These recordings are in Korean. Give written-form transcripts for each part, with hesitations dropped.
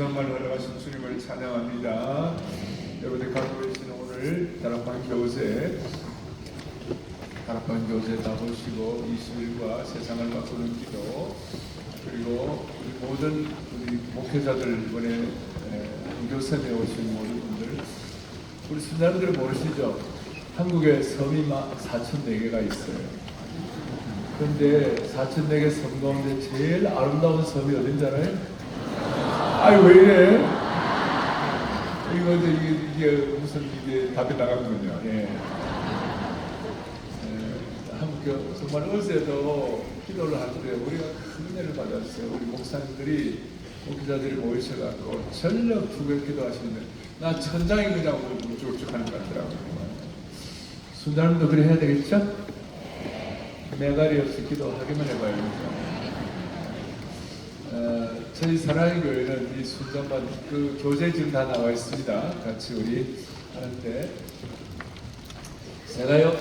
정말 흘러가신 주님을 찬양합니다. 여러분들 갖고 계시는 오늘 다락방 교세 나보시고 20일과 세상을 바꾸는 기도, 그리고 우리 모든 우리 목회자들 이번에 교세에 오신 모든 분들, 우리 순자분들 모르시죠? 한국에 섬이 4,004개가 있어요. 그런데 4,004개 섬 가운데 제일 아름다운 섬이 어딘지 알아요? 아이 왜 이래? 이게 무슨 이게 답이 나갔군요. 예. 한국 정말 어제도 기도를 할 때 우리가 큰 은혜를 받았어요. 우리 목사님들이 목회자들이 모이셔갖고 전력 두배 기도하시는데 나 천장이 그냥 우쭉우쭉하는 것 같더라고요. 순자님도 그래 해야 되겠죠? 매갈이 없이 기도하기만 해봐요. 저희 사랑의 교회는 이 순장반 그 교재 지금 다 나와 있습니다. 같이 우리 하는데 제가요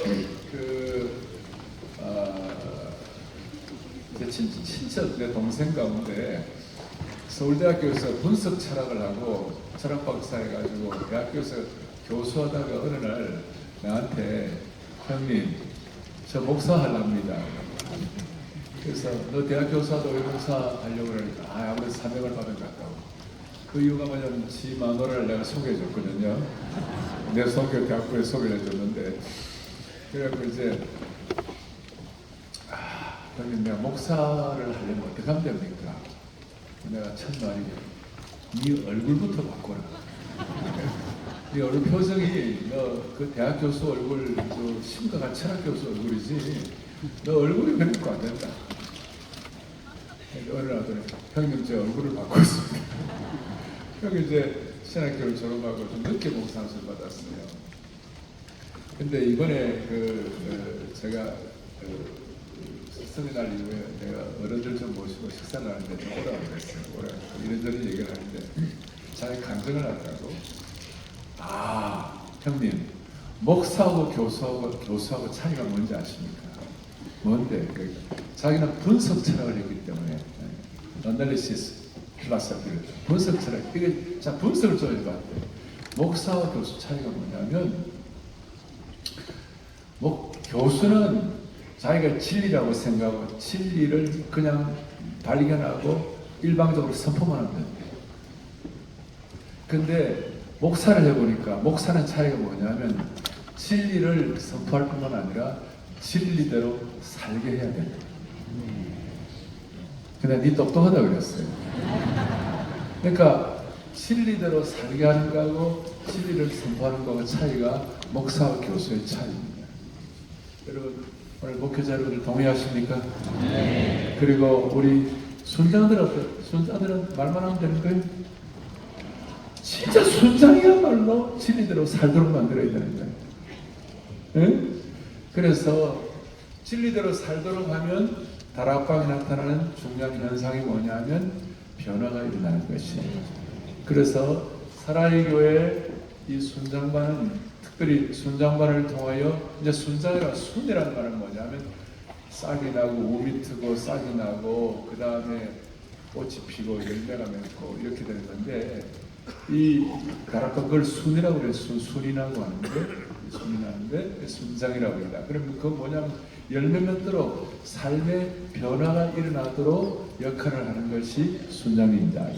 제 친척 내 동생 가운데 서울대학교에서 분석 철학을 하고 철학 박사 해가지고 대학교에서 교수하다가 어느 날 나한테 형님 저 목사 하랍니다. 그래서 너 대학 교수하다 왜 목사 하려고 그러니까 아무래도 사명을 받은 것 같다고. 그 이유가 뭐냐면 지 마누라를 내가 소개해줬거든요. 내 성교 대학교에 소개를 해줬는데 그래갖고 이제 형님 내가 목사를 하려면 어떻게 하면 됩니까? 내가 첫 말이 네 얼굴부터 바꿔라. 네 얼굴 표정이 너 그 대학 교수 얼굴 그 심각한 철학 교수 얼굴이지 너 얼굴이 그런 거 안 된다. 어느 날 형님 제 얼굴을 바꾸고 있습니다. 형이 이제 신학교를 졸업하고 좀 늦게 목사학을 받았어요. 근데 이번에 제가 성인날 이후에 내가 어른들 좀 모시고 식사를 하는데 좀 오라고 그랬어요. 오라고 이런저런 얘기를 하는데 자기 간증을 하더라고. 형님 목사하고 교수하고 차이가 뭔지 아십니까? 뭔데? 자기는 분석 철학을 했기 때문에 어널리시스 필라소피를 분석 철학 이게 자 분석을 좀 해봤대. 목사와 교수 차이가 뭐냐면 교수는 자기가 진리라고 생각하고 진리를 그냥 발견하고 일방적으로 선포만 하면 된대. 근데 목사를 해보니까 목사는 차이가 뭐냐면 진리를 선포할 뿐만 아니라 진리대로 살게 해야 된다. 근데 니 똑똑하다 그랬어요. 그러니까 진리대로 살게 하는 거하고 진리를 선포하는 거하고 차이가 목사와 교수의 차이입니다. 여러분 오늘 목회자 여러분들 동의하십니까? 네. 그리고 우리 순자들은 말만 하면 되는 거예요? 진짜 순장이야말로 진리대로 살도록 만들어야 되는 거예요. 응? 그래서 진리대로 살도록 하면 다락방에 나타나는 중요한 현상이 뭐냐면 변화가 일어나는 것이에요. 그래서 사랑의 교회 이 순장반은 특별히 순장반을 통하여 이제 순이라는 말은 뭐냐면 싹이 나고 우미 트고 싹이 나고 그 다음에 꽃이 피고 열매가 맺고 이렇게 되는 건데 이 다락방 그걸 순이라고 그래요. 순이라고 하는데 순장이라고 합니다. 그러면 그건 뭐냐면 열매 맺도록 삶의 변화가 일어나도록 역할을 하는 것이 순장입니다.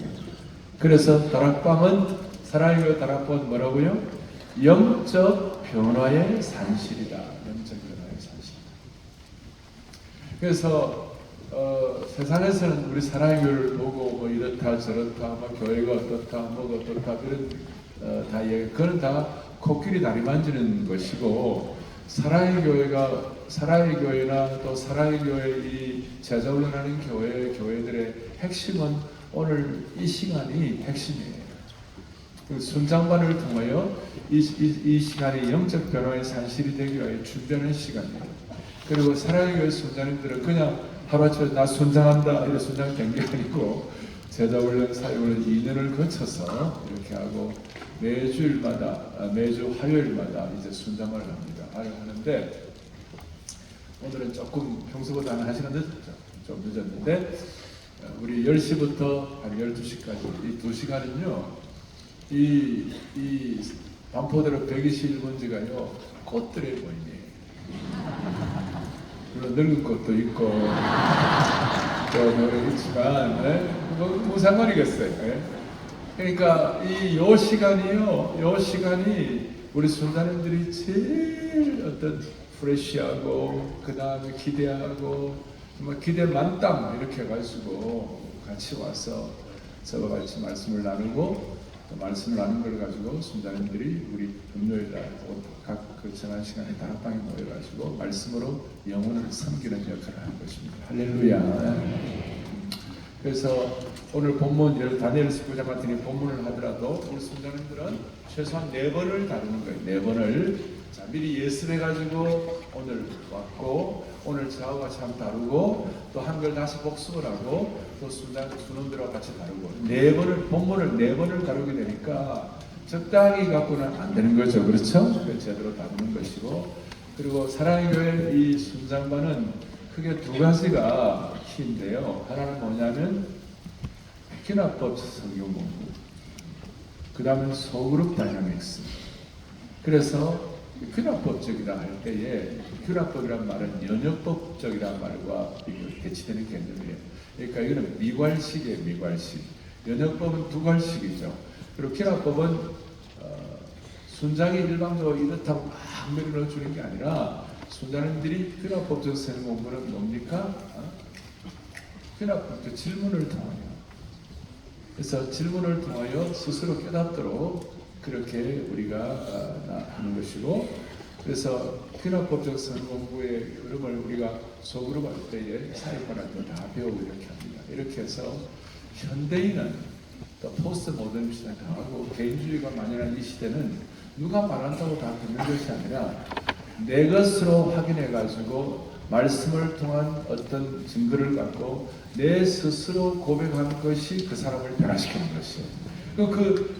그래서 다락방은 사랑의 다락방은 뭐라고요? 영적 변화의 산실이다. 영적 변화의 산실. 그래서 세상에서는 우리 사랑의 교회를 보고 뭐 이렇다 저렇다 뭐 교회가 어떻다 뭐가 어떻다 그런 다 얘기 그건 다 코끼리 다리 만지는 것이고 사랑의 교회나 또 사랑의 교회 이 제자훈련하는 교회들의 핵심은 오늘 이 시간이 핵심이에요. 그 순장반을 통하여 이 시간이 영적 변화의 산실이 되기 위해 준비하는 시간이에요. 그리고 사랑의 교회 순장님들은 그냥 하루아침에 나 순장한다 이런 순장이 된 게 아니고 제자훈련 사역을 2년을 거쳐서 이렇게 하고 매주 화요일마다 이제 순장을 합니다. 하는데 오늘은 조금 평소보다 한 시간 늦었죠. 좀 늦었는데 우리 10시부터 한 12시까지 이 2시간은요, 이 반포대로 121번지가요, 꽃들의 모임이에요. 물론 늙은 꽃도 있고, 또 있지만, 뭐 상관이겠어요. 예? 그러니까 요 시간이 우리 순사님들이 제일 어떤 프레시하고, 그 다음에 기대하고, 정말 기대 만땅 이렇게 해가지고 같이 와서 서로 같이 말씀을 나누고, 또 말씀을 나눈 걸 가지고 순사님들이 우리 금요일날 각그 전한 시간에 다락방에 모여가지고 말씀으로 영혼을 섬기는 역할을 하는 것입니다. 할렐루야. 그래서 오늘 본문 다니엘서 9장 같은 이 본문을 하더라도 우리 순사님들은 최소한 4번을 다루는 거예요. 4번을. 자, 미리 예습해가지고 오늘 왔고, 오늘 저하고 같이 한번 다루고, 또 한글 다시 복습을 하고, 또 순원들과 같이 다루고, 4번을, 본문을 4번을 다루게 되니까 적당히 갖고는 안 되는 거죠. 그렇죠? 제대로 다루는 것이고, 그리고 사랑의 교회 이 순장반은 크게 2가지가 키인데요. 하나는 뭐냐면 퀴나법 성경 공부, 그 다음에 소그룹 다이나믹스. 그래서 퀴나법적이라 할 때에, 퀴나법이란 말은 연역법적이란 말과 대치되는 개념이에요. 그러니까 이거는 미괄식이에요. 미괄식. 연역법은 2괄식이죠. 그리고 퀴나법은 순장이 일방적으로 이렇다고 막 밀어 주는 게 아니라, 순장님들이 퀴나법적 성경 공부는 뭡니까? 퀴나법적 질문을 통하여, 그래서 질문을 통하여 스스로 깨닫도록 그렇게 우리가 하는 것이고, 그래서 퀴나법적 성경 공부의 흐름을 우리가 속으로 갈 때에 사역관한테 다 배우고 이렇게 합니다. 이렇게 해서 현대인은 또 포스트 모더니즘을 당하고 개인주의가 만연한 이 시대는 누가 말한다고 다 듣는 것이 아니라 내 것으로 확인해 가지고 말씀을 통한 어떤 증거를 갖고 내 스스로 고백한 것이 그 사람을 변화시키는 것이에요.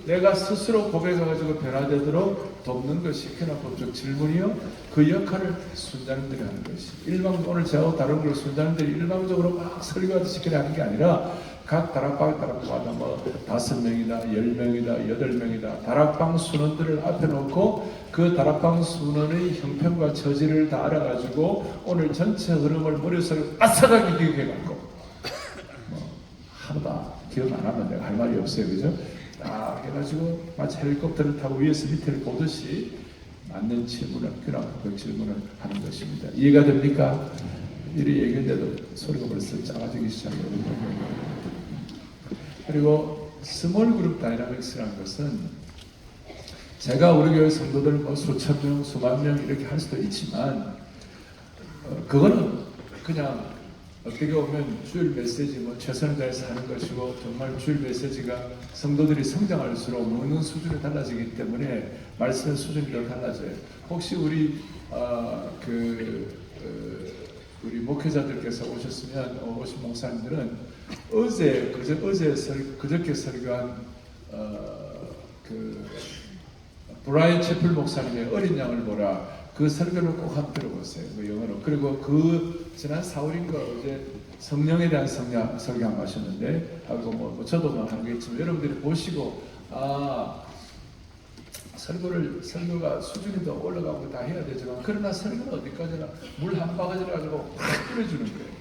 내가 스스로 고백해가지고 변화되도록 돕는 것이 퀴나법적 질문이요. 그 역할을 순장님들이 하는 것이. 오늘 제가 다룬 걸 순장님들이 일방적으로 막 설교하듯이 그렇게 하는 게 아니라 각 다락방마다 뭐 5명이다, 10명이다, 8명이다 다락방 순원들을 앞에 놓고 그 다락방 순원의 형편과 처지를 다 알아가지고 오늘 전체 흐름을 머릿속에 아삭하게 기억해갖고 하다 기억 안 하면 내가 할 말이 없어요. 그죠? 딱 해가지고 마치 헬리콥터를 타고 위에서 밑을 보듯이 맞는 질문을, 퀴나법적 질문을 하는 것입니다. 이해가 됩니까? 이리 얘기했는데도 소리가 벌써 작아지기 시작해요. 그리고 스몰 그룹 다이나믹스라는 것은 제가 우리 교회 성도들 뭐 수천 명, 수만 명 이렇게 할 수도 있지만 그거는 그냥 어떻게 보면 주일 메시지 뭐 최선을 다해서 하는 것이고, 정말 주일 메시지가 성도들이 성장할수록 먹는 수준이 달라지기 때문에 말씀의 수준이 더 달라져요. 혹시 우리 우리 목회자들께서 오셨으면 오신 목사님들은 그저께 설교한 브라이언 채플 목사님의 어린 양을 보라, 그 설교를 꼭 한번 들어보세요. 그 영어로. 그리고 지난 4월인가 어제 성령에 대한 설교 하셨는데, 하고 저도 뭐 하겠지만 여러분들이 보시고 설교가 수준이 더 올라가고 다 해야 되지만, 그러나 설교는 어디까지나 물 한 바가지를 가지고 확 뿌려주는 거예요.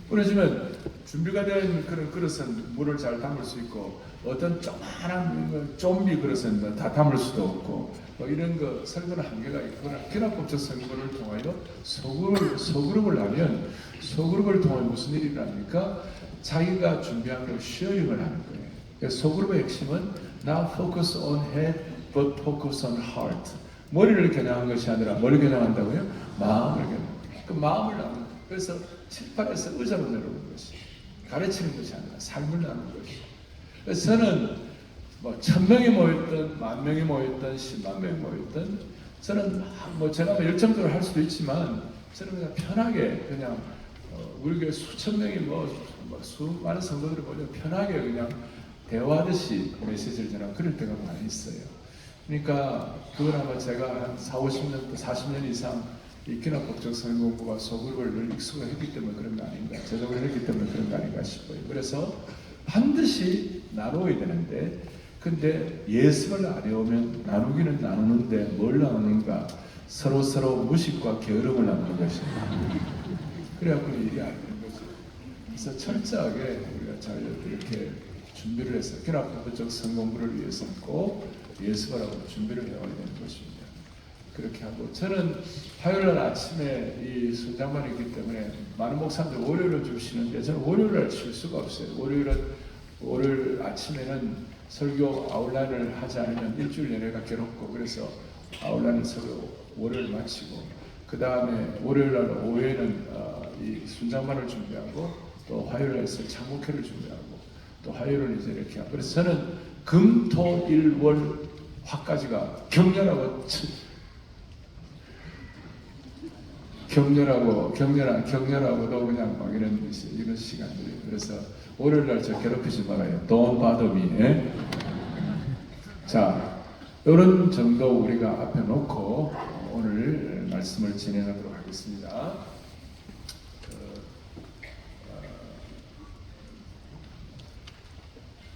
뿌려주면 준비가 된 그런 그릇은 물을 잘 담을 수 있고, 어떤 조그만한 좀비 그릇은 다 담을 수도 없고, 이런 거 설교는 한계가 있거나, 퀴나법적 설교를 통하여 소그룹을 하면, 소그룹을 통해 무슨 일이 일어납니까? 자기가 준비한 걸 쉐어링을 하는 거예요. 그래서 소그룹의 핵심은 not focus on head but focus on heart. 머리를 겨냥한 것이 아니라, 뭘 겨냥한다고요? 마음을 겨냥. 그 마음을 나누는. 그래서 칠판에서 의자로 내려오는 것이, 가르치는 것이 아니라 삶을 나누는 것이. 그래서 저는 뭐 1000명이 모였든 10,000명이 모였든 10만 명이 모였든, 저는 제가 열정적으로 할 수도 있지만, 저는 그냥 편하게 그냥 우리 교회 수천 명이 수많은 성도들이 모여 편하게 그냥 대화하듯이 메시지를 전하고 그럴 때가 많이 있어요. 그러니까 그걸 아마 제가 한 40, 50년, 40년 이상 이 기납법적 성경공부가 소급을 늘 익숙했기 때문에 그런 거 아닌가, 제작을 했기 때문에 그런 거 아닌가 싶어요. 그래서 반드시 나누어야 되는데, 근데 예습을 안 해오면 나누기는 나누는데 뭘 나누는가? 서로 무식과 게으름을 나누는 것입니다. 그래갖고 일이 안 되는 거죠. 그래서 철저하게 우리가 잘 이렇게 준비를 해서 기납법적 성공부를 위해서 꼭 예습을 하고 준비를 해와야 되는 것입니다. 그렇게 하고, 저는 화요일 아침에 이 순장반이 있기 때문에 많은 목사님들 월요일을 좀 쉬는데 저는 월요일을 쉴 수가 없어요. 월요일 아침에는 설교 아웃라인을 하지 않으면 일주일 내내가 괴롭고, 그래서 아웃라인 설교 월요일 마치고, 그 다음에 월요일 날 오후에는 이 순장반을 준비하고, 또 화요일 날에서 창목회를 준비하고, 또 화요일은 이제 이렇게 하고, 그래서 저는 금, 토, 일, 월, 화까지가 격렬하고도 그냥 막 이런 시간들이에요. 그래서 월요일 날 저 괴롭히지 말아요. Don't bother me. 예? 자, 이런 정도 우리가 앞에 놓고 오늘 말씀을 진행하도록 하겠습니다.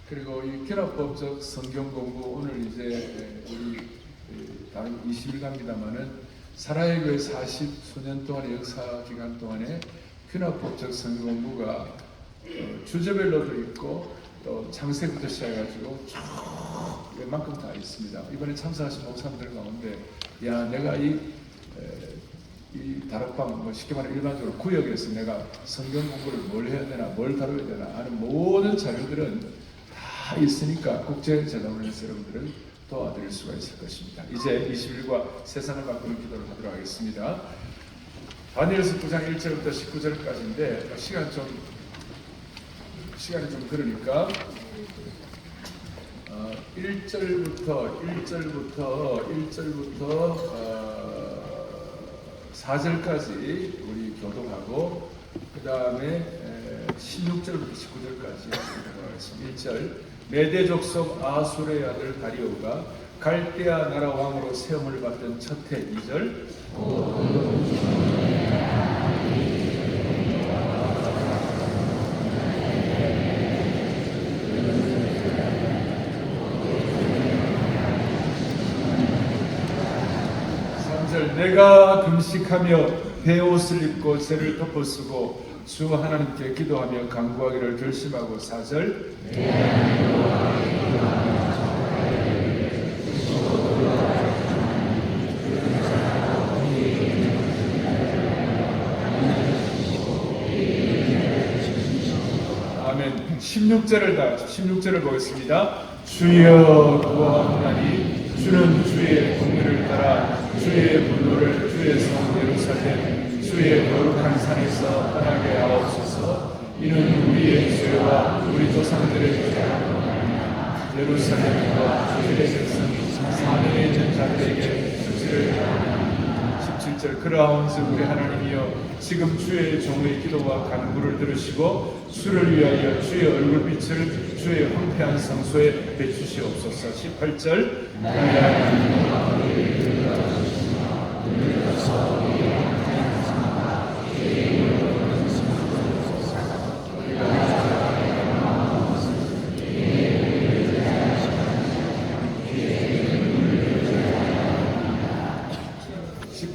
그리고 이 기납법적 성경 공부, 오늘 이제 우리 다른 20일갑니다만은 사라의 교회 40수년 동안의 역사 기간 동안에 기납법적 성경 공부가 주제별로도 있고, 또 창세부터 시작해가지고 쭉 웬만큼 다 있습니다. 이번에 참석하신 목사님들 가운데, 야, 내가 이 다락방, 쉽게 말해 일반적으로 구역에서 내가 성경 공부를 뭘 해야 되나, 뭘 다뤄야 되나 하는 모든 자료들은 다 있으니까 국제재단원에서 여러분들을 도와드릴 수가 있을 것입니다. 이제 20일과 세상을 바꾸는 기도를 하도록 하겠습니다. 다니엘서 9장 1절부터 19절까지인데 시간이 좀 그러니까 1절부터 4절까지 우리 교독하고, 그 다음에 16절부터 19절까지 하도록 하겠습니다. 1절, 메대 족속 아술의 아들 다리오가 갈대아 나라 왕으로 세움을 받던 첫 해. 2절, 내가 금식하며 베옷을 입고 죄를 덮어쓰고 주 하나님께 기도하며 간구하기를 결심하고. 4절, 아멘. 16절을 보겠습니다. 주여 구하옵나니 주는 주의 공의를 따라 주의 분노를 주의 성 예루살렘 주의 거룩한 산에서 떠나게 하옵소서. 이는 우리의 죄와 우리 조상들의 죄가 예루살렘과 주의 백성 사명에 있는 자들에게 수치를 당하니. 17절, 그러하온즉 우리 하나님이여 지금 주의 종의 기도와 간구를 들으시고 주를 위하여 주의 얼굴빛을 주의 황폐한 성소에 비추시옵소서. 18절,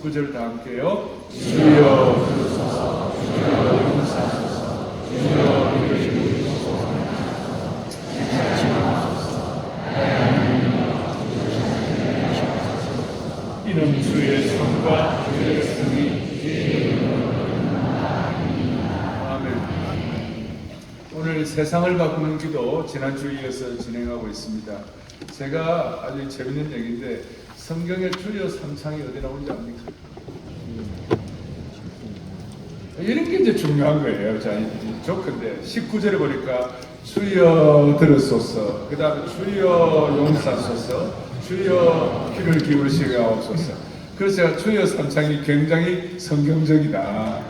구절 다 함께요. 주여 주소서, 주여 용서하소서, 주여 이르시옵소서. 이는 주의 손과 주의 성이. 아멘. 오늘 세상을 바꾸는 기도 지난주에 이어서 진행하고 있습니다. 제가 아주 재밌는 얘기인데, 성경의 주여 3창이 어디 나오는지 압니까? 이런 게 이제 중요한 거예요. 자, 조건데 19절에 보니까 주여 들으소서, 그 다음에 주여 용서하소서, 주여 귀를 기울이시게 하옵소서. 그래서 제가 주여 3창이 굉장히 성경적이다,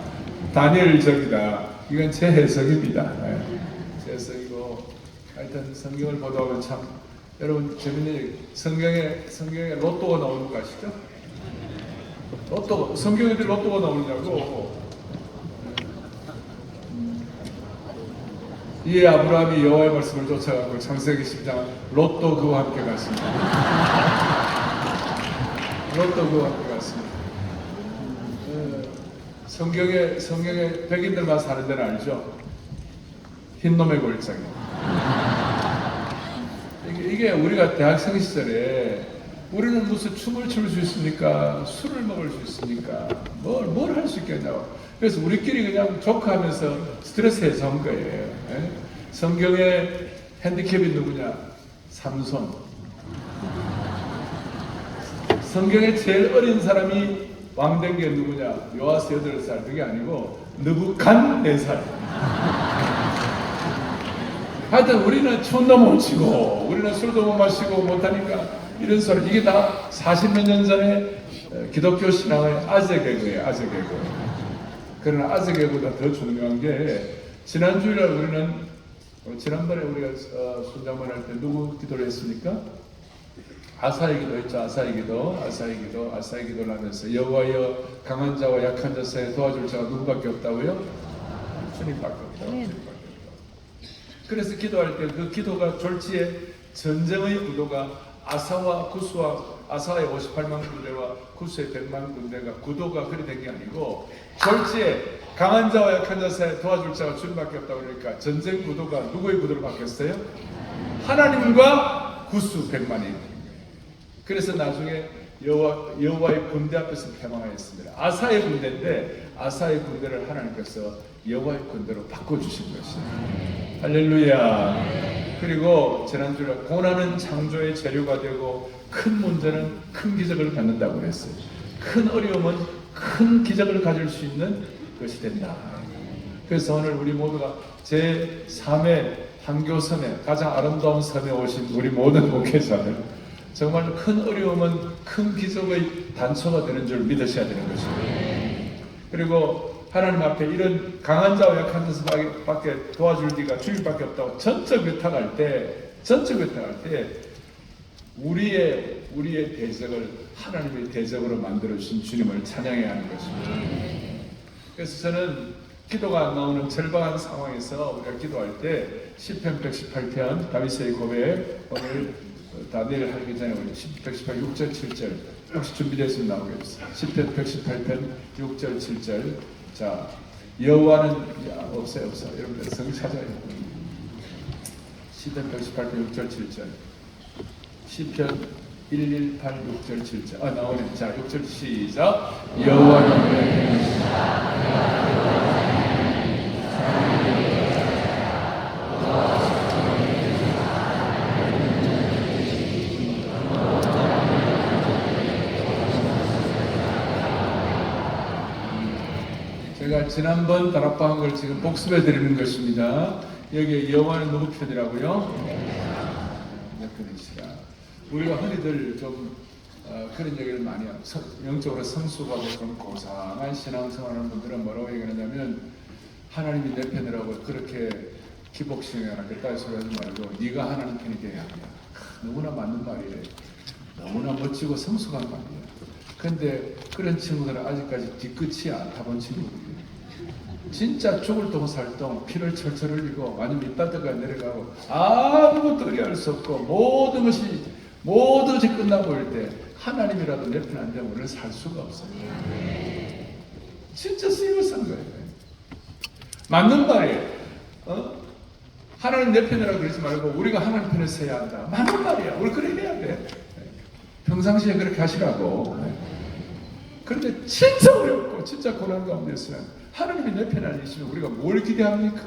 다니엘적이다, 이건 제 해석입니다. 제 해석이고, 하여튼 성경을 보다 보면 참 여러분 재밌는 얘기, 성경에 로또가 나오는 거 아시죠? 로또, 성경에 어디 로또가 나오냐고. 이에 아브라함이 여호와의 말씀을 쫓아가고 창세기 10장 로또 그와 함께 갔습니다. 로또 그와 함께 갔습니다. 성경에 백인들만 사는 데는 알죠? 흰놈의 골짜기. 이게 우리가 대학생 시절에 우리는 무슨 춤을 출 수 있습니까? 술을 먹을 수 있습니까? 뭘 할 수 있겠냐고. 그래서 우리끼리 그냥 조크하면서 스트레스 해소한 거예요. 예? 성경의 핸디캡이 누구냐? 삼손. 성경의 제일 어린 사람이 왕된 게 누구냐? 요아스 8살. 그게 아니고 느부갓네살. 하여튼 우리는 춤도 못 추고 우리는 술도 못 마시고 못하니까 이런 소리. 이게 다 40몇 년 전에 기독교 신앙의 아재개그예요. 아재개그. 그러나 아재개그보다 더 중요한 게 지난주일에 우리는 지난번에 우리가 순장만 할 때 누구 기도를 했습니까? 아사의 기도 했죠. 아사의 기도를 하면서 여호와여 강한 자와 약한 자 사이에 도와줄 자가 누구밖에 없다고요? 주님밖에 없다. 그래서 기도할 때 그 기도가 졸지에 전쟁의 구도가 아사와 구스와 아사의 58만 군대와 구스의 100만 군대가 구도가 그리 된 게 아니고 졸지에 강한 자와 약한 자 사이에 도와줄 자가 주님밖에 없다고 그러니까 전쟁 구도가 누구의 구도로 바뀌었어요? 하나님과 구스 100만이. 그래서 나중에 여호와의 군대 앞에서 패망하였습니다. 아사의 군대인데 아사의 군대를 하나님께서 여호와의 군대로 바꿔주신 것이에요. 할렐루야. 그리고 지난주에 고난은 창조의 재료가 되고 큰 문제는 큰 기적을 갖는다고 그랬어요. 큰 어려움은 큰 기적을 가질 수 있는 것이 된다. 그래서 오늘 우리 모두가 제3회 한교섬에 가장 아름다운 섬에 오신 우리 모든 목회자들 정말 큰 어려움은 큰 기적의 단초가 되는 줄 믿으셔야 되는 것입니다. 그리고 하나님 앞에 이런 강한 자와 약한 자밖에 도와줄 리가 주님밖에 없다고 전적 외탁할 때 우리의 대적을 하나님의 대적으로 만들어 주신 주님을 찬양해야 하는 것입니다. 그래서 저는 기도가 안 나오는 절박한 상황에서 우리가 기도할 때 시편 118편 다윗의 고백 오늘 다 내일 하기 전에 우리 118 6절 7절 혹시 준비됐으면 나오겠습니다. 10편 118편 6절 7절. 자, 여호와는 없어요. 여러분들 성경 찾아요. 10편 118편 6절 7절. 시편 118 6절 7절. 나오네. 자, 6절 시작. 여호와는 내 편이시다. 제가 지난번 다락방한 걸 지금 복습해 드리는 것입니다. 여기 여호와는 누구 편이라고요? 내 편이시라. 우리가 흔히들 좀 그런 얘기를 많이 하고 영적으로 성숙하고 좀 고상한 신앙생활하는 분들은 뭐라고 얘기하냐면 하나님이 내 편이라고 그렇게 기복신앙하게 따위 소리 하지 말고 네가 하나님 편이 돼야 합니다. 너무나 맞는 말이에요. 너무나 멋지고 성숙한 말이에요. 근데 그런 친구들은 아직까지 뒤끝이 안 타본 친구들이에요. 진짜 죽을 동 살 동 피를 철철 흘리고 아니면 이따다가 내려가고 아무것도 의뢰할 수 없고 모든 것이 끝나고 올 때 하나님이라도 내 편 안 되면 우리는 살 수가 없어요. 진짜 쓰임을 거예요. 맞는 말이에요. 하나님 내 편이라고 그러지 말고 우리가 하나님 편에 서야 한다. 맞는 말이야. 우리 그래 해야 돼. 평상시에 그렇게 하시라고. 그런데 진짜 어렵고 진짜 고난 가운데 있으면 하나님이 내 편 아니시면 우리가 뭘 기대합니까?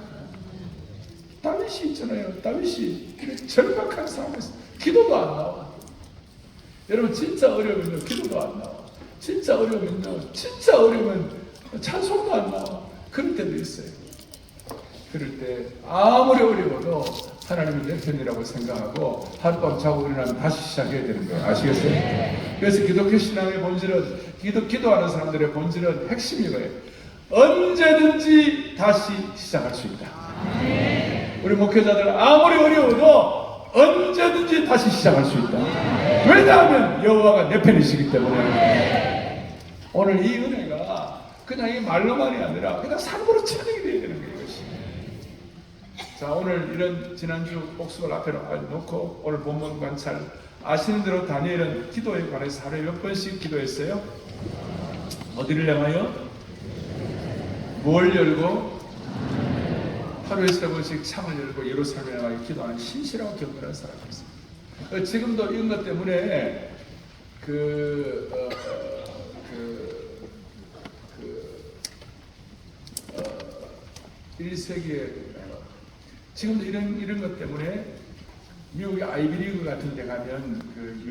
다윗이 있잖아요. 다윗이 절박한 상황에서 기도도 안 나와. 여러분 진짜 어려우면요 기도도 안 나와. 진짜 어려우면 찬송도 안 나와. 그럴 때도 있어요. 그럴 때 아무리 어려워도 하나님이 내 편이라고 생각하고 하룻밤 자고 일어나면 다시 시작해야 되는 거예요. 아시겠어요? 그래서 기독교 신앙의 본질은 기도하는 사람들의 본질은 핵심이 거예요. 언제든지 다시 시작할 수 있다. 우리 목회자들 아무리 어려워도 언제든지 다시 시작할 수 있다. 왜냐하면 여호와가 내 편이시기 때문에. 오늘 이 은혜가 그냥 이 말로만이 아니라 그냥 삶으로 체득이 되어야 되는 거예요. 이것이. 자, 오늘 이런 지난주 복습을 앞에 놓고 오늘 본문 관찰 아시는 대로 다니엘은 기도에 관해서 하루에 몇 번씩 기도했어요? 어디를 향하여? 뭘 열고? 하루에 3번씩 창을 열고 예루살렘에 향하여 기도하는 신실하고 경건한 사람이었어요. 지금도 이런 것 때문에 1세기에 지금도 이런 것 때문에 미국의 아이비리그 같은 데 가면 그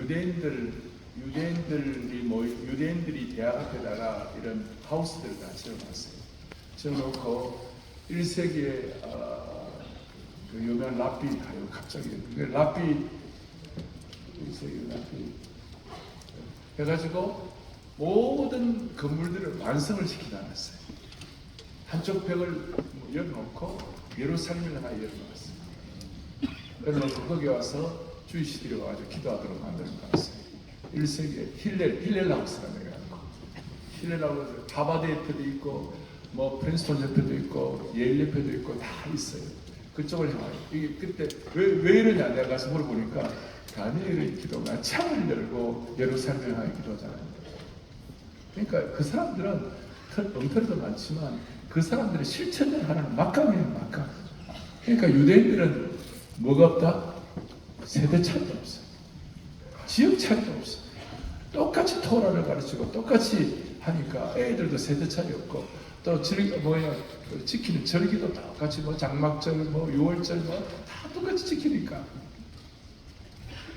유대인들이 대학 앞에다가 이런 하우스들을 다 지어놨어요. 지어놓고 1세기에 그 유명한 랍비 가요. 갑자기 랍비 1세기 랍비 해가지고 모든 건물들을 완성을 시켜놨어요. 한쪽 벽을 열어놓고 예루살렘을 하나 열어놨어요. 열어놓고 거기 와서 주이시들이 와가지고 기도하도록 만들어 놨어요. 1세기에 힐렐 하우스라고 해가지고 힐렐 하우스 하버드 옆에도 있고 뭐 프린스턴 옆에도 있고 예일 옆에도 있고 다 있어요. 그쪽을 향하여 이게 그때 왜 이러냐 내가 가서 물어보니까 다니엘의 기도가 창을 열고 예루살렘을 향해 기도하잖아요. 그러니까 그 사람들은 엉터리도 많지만 그 사람들의 실천을 하는 막강해요. 막강. 그러니까 유대인들은 뭐가 없다? 세대 차이도 없어요. 지역 차이도 없어요. 똑같이 토라를 가르치고 똑같이 하니까 애들도 세대 차이 없고 또 지키는 절기도 똑같이 뭐 장막절, 뭐 6월절 뭐 다 똑같이 지키니까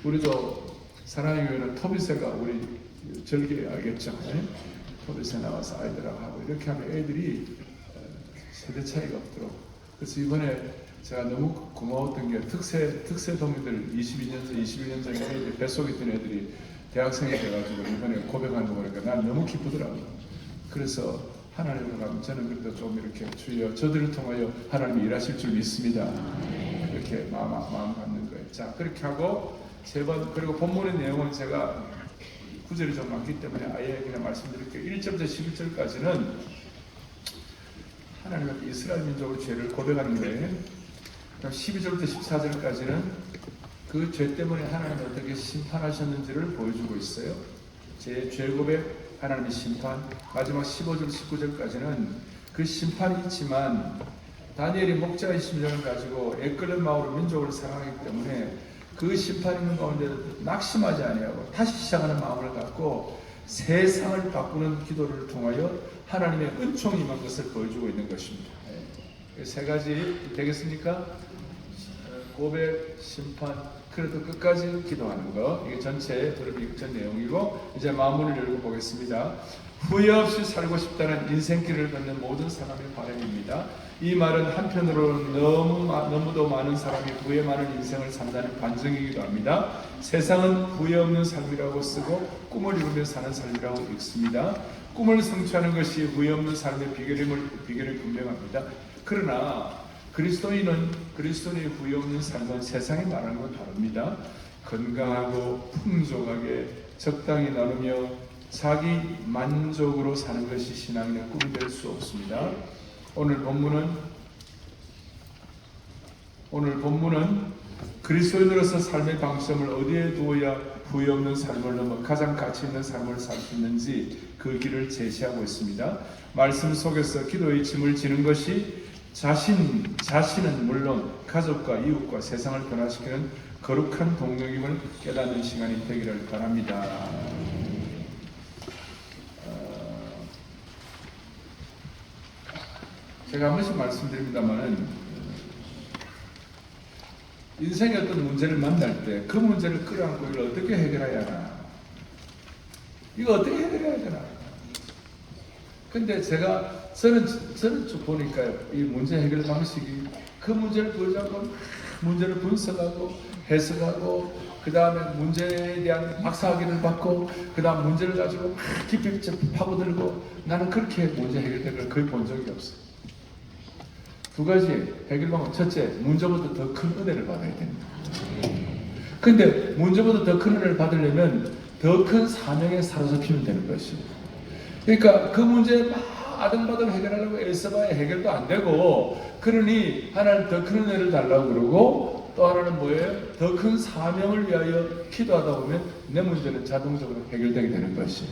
우리도 사랑의 교회는 토비세가 우리 절기 알겠죠? 네? 토비세 나와서 아이들하고 하고 이렇게 하면 애들이 세대 차이가 없도록. 그래서 이번에 제가 너무 고마웠던 게 특세 동료들 21년생 애들 뱃속에 있던 애들이 대학생이 돼가지고 이번에 고백하는 거 보니까 난 너무 기쁘더라고요. 그래서 하나님을 가면 저는 그래도 좀 이렇게 주여 저들을 통하여 하나님이 일하실 줄 믿습니다. 이렇게 마음 갖는 거예요. 자, 그렇게 하고 세 번, 그리고 본문의 내용은 제가 구절이 좀 많기 때문에 아예 그냥 말씀드릴게요. 1절부터 11절까지는 하나님 앞에 이스라엘 민족의 죄를 고백하는 거예요. 그럼 12절부터 14절까지는 그 죄 때문에 하나님이 어떻게 심판하셨는지를 보여주고 있어요. 제 죄 고백, 하나님의 심판, 마지막 15절, 19절까지는 그 심판이 있지만 다니엘이 목자의 심정을 가지고 애끓는 마음으로 민족을 사랑하기 때문에 그 심판 있는 가운데 낙심하지 아니하고 다시 시작하는 마음을 갖고 세상을 바꾸는 기도를 통하여 하나님의 은총이 임한 것을 보여주고 있는 것입니다. 세 가지 되겠습니까? 고백, 심판, 그래도 끝까지 기도하는 거. 이게 전체 드러비 전 내용이고 이제 마무리를 열고 보겠습니다. 후회 없이 살고 싶다는 인생길을 걷는 모든 사람의 바람입니다. 이 말은 한편으로는 너무도 많은 사람이 후회 많은 인생을 산다는 반증이기도 합니다. 세상은 후회 없는 삶이라고 쓰고 꿈을 이루며 사는 삶이라고 읽습니다. 꿈을 성취하는 것이 후회 없는 삶의 비결이 분명합니다. 그러나 그리스도인의 후회 없는 삶은 세상이 말하는 건 다릅니다. 건강하고 풍족하게 적당히 나누며 자기 만족으로 사는 것이 신앙의 꿈이 될 수 없습니다. 오늘 본문은 그리스도인으로서 삶의 방점을 어디에 두어야 후회 없는 삶을 넘어 가장 가치 있는 삶을 살 수 있는지 그 길을 제시하고 있습니다. 말씀 속에서 기도의 짐을 지는 것이 자신은 물론 가족과 이웃과 세상을 변화시키는 거룩한 동력임을 깨닫는 시간이 되기를 바랍니다. 제가 한 번씩 말씀드립니다만은 인생의 어떤 문제를 만날 때 그 문제를 끌어안고 이걸 어떻게 해결해야 하나? 이거 어떻게 해결해야 되나? 근데 저는 쭉 보니까요, 이 문제 해결 방식이 그 문제를 보자고 문제를 분석하고 해석하고 그 다음에 문제에 대한 박사학위를 받고 그 다음 문제를 가지고 깊이 파고들고 나는 그렇게 문제 해결된 걸 거의 본 적이 없어요. 두 가지 해결 방법. 첫째, 문제보다 더 큰 은혜를 받아야 됩니다. 근데 문제보다 더 큰 은혜를 받으려면 더 큰 사명에 사로잡히면 되는 것입니다. 그러니까 그 문제 막 아등바등 해결하려고 애써봐야 해결도 안 되고, 그러니 하나는 더 큰 은혜를 달라고 그러고, 또 하나는 뭐예요? 더 큰 사명을 위하여 기도하다 보면 내 문제는 자동적으로 해결되게 되는 것이.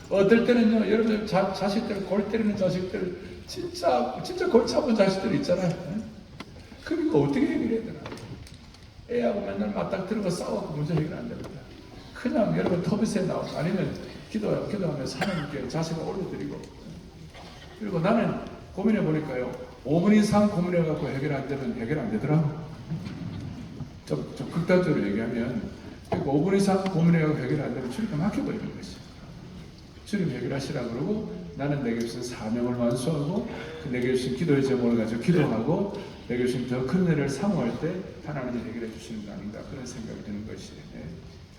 어떨 때는요, 여러분 자식들 골 때리는 자식들 진짜 골치 아픈 자식들 있잖아요. 그리고 어떻게 해결해야 되나? 애하고 맨날 맞닥뜨리고 싸워서 문제 해결 안 됩니다. 그냥 여러분 터비스에 나오고 아니면 기도하면서 하나님께 자식을 올려드리고. 그리고 나는 고민해 보니까요, 5분 이상 고민해갖고 해결 안 되면 해결 안 되더라고. 좀 극단적으로 얘기하면, 그러니까 5분 이상 고민해갖고 해결 안 되면 주님께 맡겨버리는 것이. 주님 해결하시라 그러고, 나는 내게 주신 사명을 완수하고, 내게 주신 기도의 제목을 가지고 기도하고, 내게 주신 더 큰 은혜를 사모할 때 하나님이 해결해 주시는 거 아닌가, 그런 생각이 드는 것이.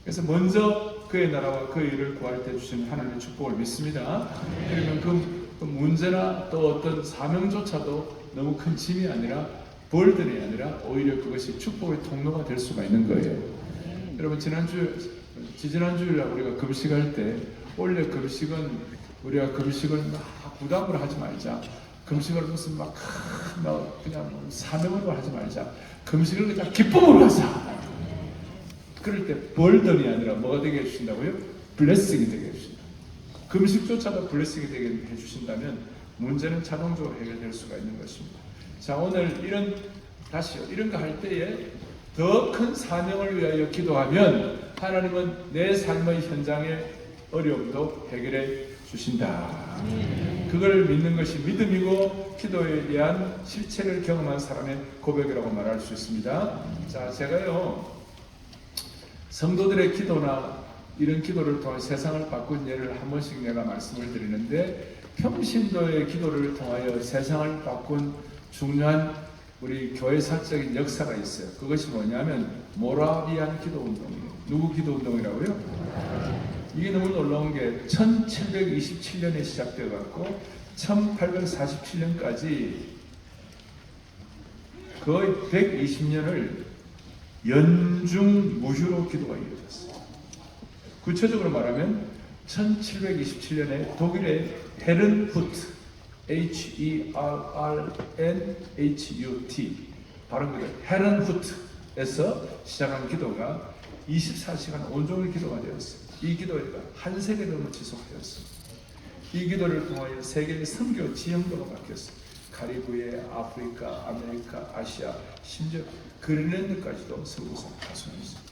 그래서 먼저 그의 나라와 그의 일을 구할 때 주신 하나님의 축복을 믿습니다. 그러면 그 문제나 또 어떤 사명조차도 너무 큰 짐이 아니라, 벌든이 아니라 오히려 그것이 축복의 통로가 될 수가 있는 거예요. 여러분 지지난주일날 우리가 금식할 때, 원래 우리가 금식을 막 부담으로 하지 말자. 금식을 무슨 막 그냥 사명으로 하지 말자. 금식을 그냥 기쁨으로 하자. 그럴 때 벌든이 아니라 뭐가 되게 해주신다고요? 블레싱이 되게 해주신다. 금식조차도 블레싱이 되게 해주신다면 문제는 자동적으로 해결될 수가 있는 것입니다. 자, 오늘 이런 거 할 때에 더 큰 사명을 위하여 기도하면 하나님은 내 삶의 현장의 어려움도 해결해 주신다. 그걸 믿는 것이 믿음이고 기도에 대한 실체를 경험한 사람의 고백이라고 말할 수 있습니다. 자, 제가요, 성도들의 기도나 이런 기도를 통해 세상을 바꾼 예를 한 번씩 내가 말씀을 드리는데, 평신도의 기도를 통하여 세상을 바꾼 중요한 우리 교회사적인 역사가 있어요. 그것이 뭐냐면 모라비안 기도운동이에요. 누구 기도운동이라고요? 이게 너무 놀라운 게 1727년에 시작되어 갖고 1847년까지 거의 120년을 연중 무휴로 기도가 이루어졌어요. 구체적으로 말하면 1727년에 독일의 헤른후트, HERRNHUT 발음 그대로 헤른후트에서 시작한 기도가 24시간 온종일 기도가 되었어요. 이 기도가 한 세기 넘어 지속되었어요. 이 기도를 통하여 세계의 선교 지형도가 바뀌었어요. 카리브해, 아프리카, 아메리카, 아시아, 심지어 그린랜드까지도 선교사가 파송했어요.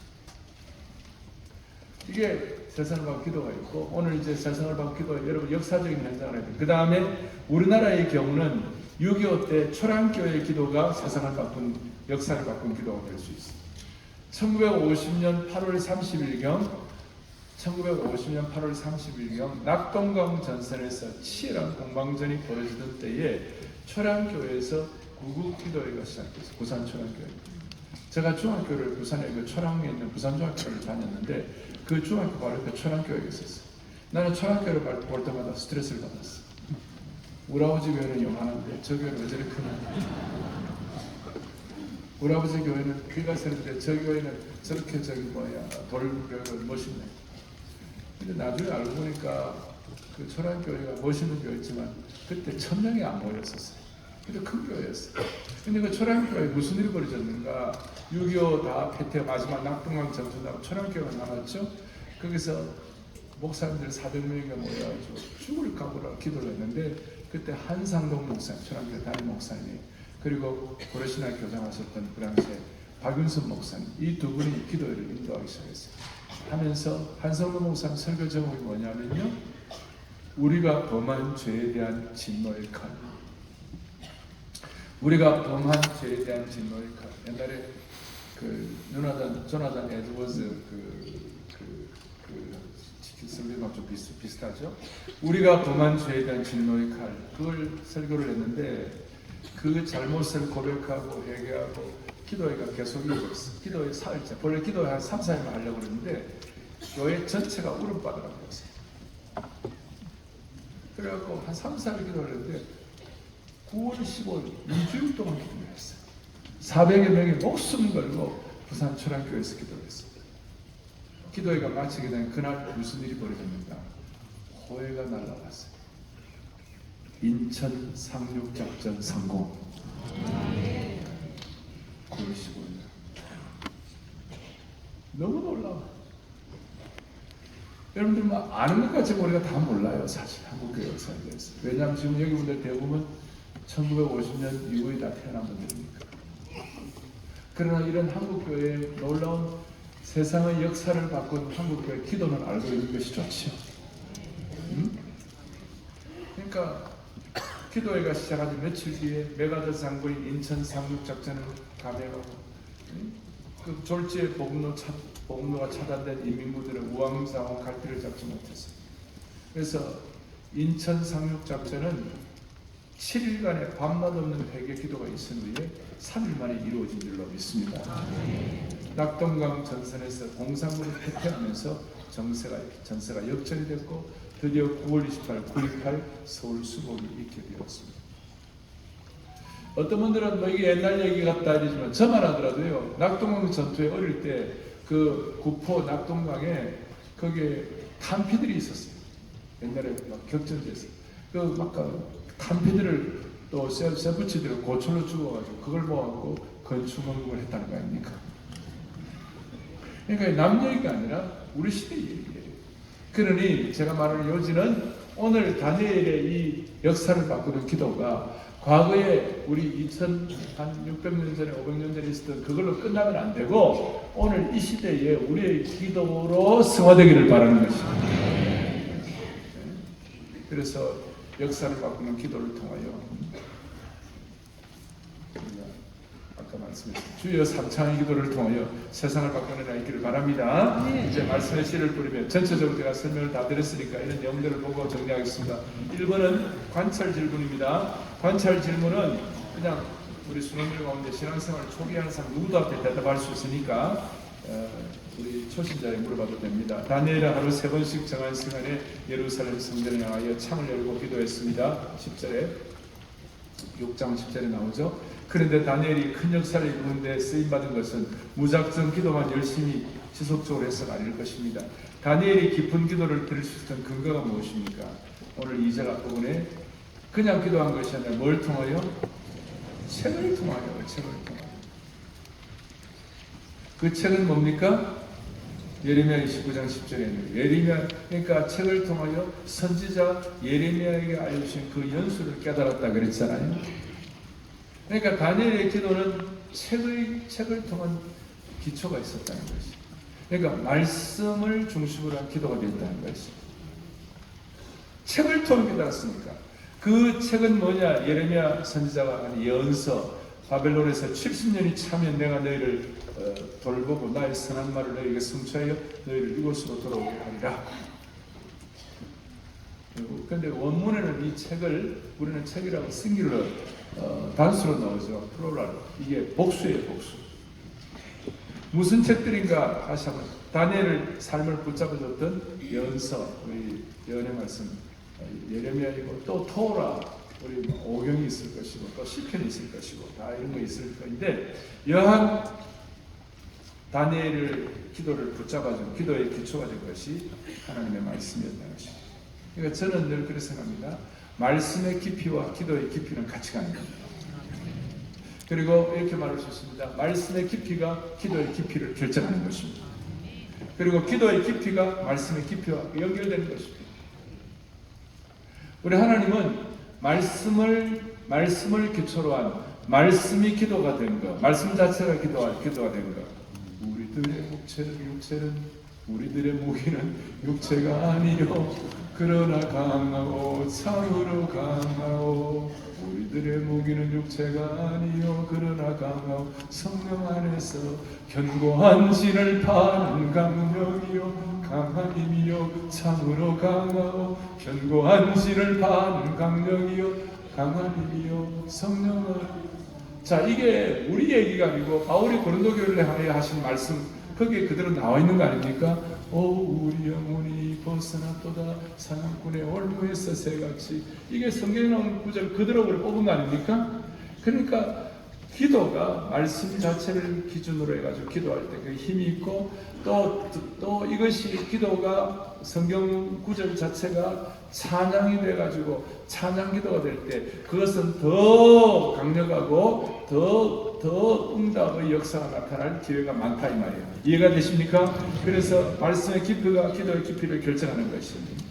이게 세상을 바꾼 기도가 있고, 오늘 이제 세상을 바꾼 기도, 여러분 역사적인 현장을 해요. 그 다음에 우리나라의 경우는 6.25 때 초량교회의 기도가 세상을 바꾼, 역사를 바꾼 기도가 될 수 있어요. 1950년 8월 30일경 낙동강 전선에서 치열한 공방전이 벌어지던 때에 초량교회에서 구국기도회가 시작됐어요. 부산 초량교회. 제가 중학교를 부산에 그 초량에 있는 부산중학교를 다녔는데, 그 중학교 바로 옆에 초량교회가 있었어요. 나는 초량교회를 볼 때마다 스트레스를 받았어. 우리 아버지 교회는 요만한데 저 교회는 왜 저리 크나? 우리 아버지 교회는 귀가 세는데 저 교회는 저렇게 돌교회가 멋있네. 근데 나중에 알고 보니까 그 초량교회가 멋있는 교회였지만 그때 1000명이 안 모였었어요. 근데 큰 교회였어요. 근데 그 초량교회에 무슨 일이 벌어졌는가? 6.25 다 패퇴 마지막 낙동강 전투나고 초량교회가 남았죠. 거기서 목사님들 400명이가 모여가지고 죽을 각오로 기도를 했는데, 그때 한상동 목사님, 초량교회 담임 목사님, 그리고 고려신학 교장하셨던 그 당시에 박윤선 목사님, 이 두 분이 기도회를 인도하기 시작했어요. 하면서 한상동 목사님 설교 제목이 뭐냐면요, 우리가 범한 죄에 대한 진노의 칼. 우리가 범한 죄에 대한 진노의 칼. 옛날에 그 조나단 에드워즈 설교가 좀 비슷하죠. 우리가 범한 죄에 대한 진노의 칼. 그걸 설교를 했는데, 그 잘못을 고백하고 회개하고 기도회가 계속 이어졌어요. 기도회 사흘째. 원래 기도회 한 3, 4일만 하려고 그랬는데 교회 전체가 울음바다가 되었어요. 그래갖고 한 3, 4일 기도를 했는데 9월 15일 2주일 동안 기도를 했어요. 400여 명이 목숨 걸고 부산 초량교회에서 기도를 했습니다. 기도회가 마치게 된 그날 무슨 일이 벌어졌는가? 소회가 날라왔어요. 인천 상륙작전 성공. 9월 15일. 너무 놀라워. 여러분들 뭐 아는 것 같지만 우리가 다 몰라요. 사실 한국교회 역사에 대해서. 왜냐하면 지금 여기 분들 대부분 1950년 이후에 다 태어난 분들이니까. 그러나 이런 한국교회의 놀라운 세상의 역사를 바꾼 한국교회 기도는 알고 있는 것이 좋지요. 그러니까 기도회가 시작한 지 며칠 뒤에 메가더 장군이 인천 상륙작전을 감행하고 그 졸지에 복로가 차단된 인민부들은 우왕좌왕 갈 길을 잡지 못했어요. 그래서 인천 상륙작전은 7일간의 밤낮 없는 회개 기도가 있은 후에 3일 만에 이루어진 줄로 믿습니다. 낙동강 전선에서 공산군을 패퇴하면서 전세가 역전이 됐고 드디어 9월 28일 9.18 서울 수복이 있게 되었습니다. 어떤 분들은 뭐 이게 옛날 얘기 같다 이러지만 저만 하더라도요, 낙동강 전투에 어릴 때 그 구포 낙동강에 거기에 탄피들이 있었어요. 옛날에 막 격전돼서 막 탄피들을 또 쇠붙이들을 고철로 죽어가지고 그걸 모아갖고 건축원국을 했다는 거 아닙니까? 그러니까 남 얘기가 아니라 우리 시대 얘기예요. 그러니 제가 말하는 요지는 오늘 다니엘의 이 역사를 바꾸는 기도가 과거에 우리 2600년 전에 500년 전에 있었던 그걸로 끝나면 안 되고 오늘 이 시대에 우리의 기도로 승화되기를 바라는 것입니다. 그래서 역사를 바꾸는 기도를 통하여 아까 말씀했죠. 주여 삼창의 기도를 통하여 세상을 바꾸는 날 있기를 바랍니다. 이제 말씀의 씨를 뿌리며 전체적으로 제가 설명을 다 드렸으니까 이런 내용들을 보고 정리하겠습니다. 1번은 관찰 질문입니다. 관찰 질문은 그냥 우리 수능들 가운데 신앙생활 초기하는 사람 누구도 앞에 대답할 수 있으니까 우리 초신자에 물어봐도 됩니다. 다니엘은 하루 3번씩 정한 시간에 예루살렘 성전을 향하여 창을 열고 기도했습니다. 10절에 6장 10절에 나오죠. 그런데 다니엘이 큰 역사를 이루는 데 쓰임받은 것은 무작정 기도만 열심히 지속적으로 해서가 아닐 것입니다. 다니엘이 깊은 기도를 드릴 수 있었던 근거가 무엇입니까? 오늘 2절 앞부분에 그냥 기도한 것이 아니라 뭘 통하여? 책을 통하여. 그 책은 뭡니까? 예레미야 29장 10절에 있는 예레미야, 그러니까 책을 통하여 선지자 예레미야에게 알려주신 그 연수를 깨달았다 그랬잖아요. 그러니까 다니엘의 기도는 책을 통한 기초가 있었다는 것이. 그러니까 말씀을 중심으로 한 기도가 됐다는 것이. 책을 통해 깨달았으니까. 그 책은 뭐냐? 예레미야 선지자가 한 예언서. 바벨론에서 70년이 차면 내가 너희를 돌보고 나의 선한 말을 너희에게 성취하여 너희를 이곳으로 돌아오게 하리라. 그런데 원문에는 이 책을 우리는 책이라고 싱귤러 단수로 나오죠. 플로럴. 이게 복수예요, 복수. 무슨 책들인가 다시 한번 다니엘의 삶을 붙잡아줬던 예언서, 우리 예언의 말씀 예레미야이고 또 토라, 우리 오경이 있을 것이고 또 시편이 있을 것이고 다 이런 거 있을 것인데 여한 다니엘의 기도를 붙잡아준 기도의 기초가 된 것이 하나님의 말씀이었다는 것입니다. 그러니까 저는 늘 그렇게 생각합니다. 말씀의 깊이와 기도의 깊이는 같이 가는 겁니다. 그리고 이렇게 말할 수 있습니다. 말씀의 깊이가 기도의 깊이를 결정하는 것입니다. 그리고 기도의 깊이가 말씀의 깊이와 연결되는 것입니다. 우리 하나님은 말씀을 기초로 한 말씀이 기도가 된 것, 말씀 자체가 기도가 된 것. 우리들의 무기는 육체가 아니요 그러나 강하고 참으로 강하고 우리들의 무기는 육체가 아니요 그러나 강하고 성령 안에서 견고한 진을 파는 강력이요 강한 힘이요 참으로 강하고 견고한 진을 파는 강력이요 강한 힘이요 성령 안에. 자, 이게 우리 얘기가 아니고 바울이 고린도 교회를 향해 하신 말씀 거기에 그대로 나와 있는 거 아닙니까? 오 우리 영혼이 벗어났도다 사냥꾼의 올무에서 새같이. 이게 성경에 나오는 구절 그대로 뽑은 거 아닙니까? 그러니까 기도가 말씀 자체를 기준으로 해가지고 기도할 때 그 힘이 있고 또 이것이 기도가 성경 구절 자체가 찬양이 돼가지고 찬양 기도가 될 때 그것은 더 강력하고 더 응답의 역사가 나타날 기회가 많다 이 말이에요. 이해가 되십니까? 그래서 말씀의 깊이가 기도의 깊이를 결정하는 것입니다.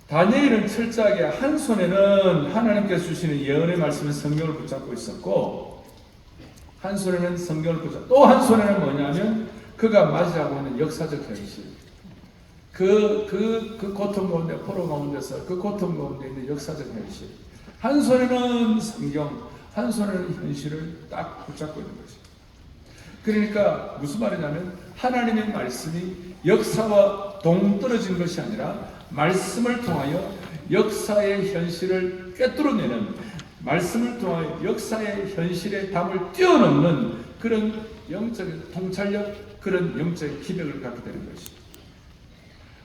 다니엘은 철저하게 한 손에는 하나님께서 주시는 예언의 말씀을 성경을 붙잡고 있었고 한 손에는 성경을 붙잡고 또 한 손에는 뭐냐면 그가 맞이하고 있는 역사적 현실 그 고통 가운데 포로 가운데서 그 고통 가운데 있는 역사적 현실 한 손에는 성경 한 손에는 현실을 딱 붙잡고 있는 것입니다. 그러니까 무슨 말이냐면 하나님의 말씀이 역사와 동떨어진 것이 아니라 말씀을 통하여 역사의 현실을 꿰뚫어내는 말씀을 통하여 역사의 현실의 담을 뛰어넘는 그런 영적인 통찰력 그런 영적인 기백을 갖게 되는 것입니다.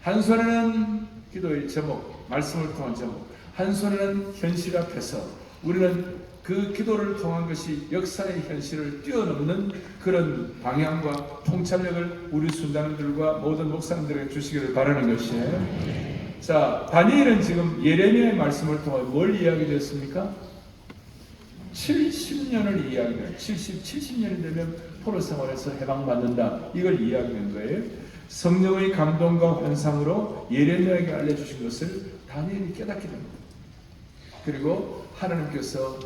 한 손에는 기도의 제목 말씀을 통한 제목 한 손에는 현실 앞에서 우리는 그 기도를 통한 것이 역사의 현실을 뛰어넘는 그런 방향과 통찰력을 우리 순장들과 모든 목사님들에게 주시기를 바라는 것이에요. 자, 다니엘은 지금 예레미야의 말씀을 통해 뭘 이야기했습니까? 70년을 이야기해요. 70년이 되면 포로 생활에서 해방받는다. 이걸 이야기한 거예요. 성령의 감동과 환상으로 예레미야에게 알려주신 것을 다니엘이 깨닫게 됩니다. 그리고 하나님께서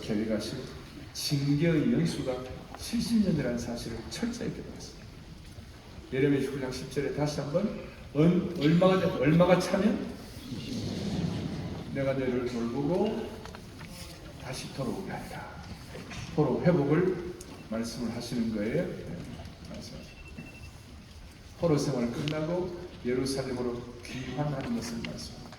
계획하신 징계의 연수가 70년이라는 사실을 철저히 깨달았습니다. 예레미야 19장 10절에 다시 한번 얼마가 차면 내가 너희를 돌보고 다시 돌아오게 하리라. 포로 회복을 말씀을 하시는 거예요. 포로 생활 끝나고 예루살렘으로 귀환하는 것을 말씀합니다.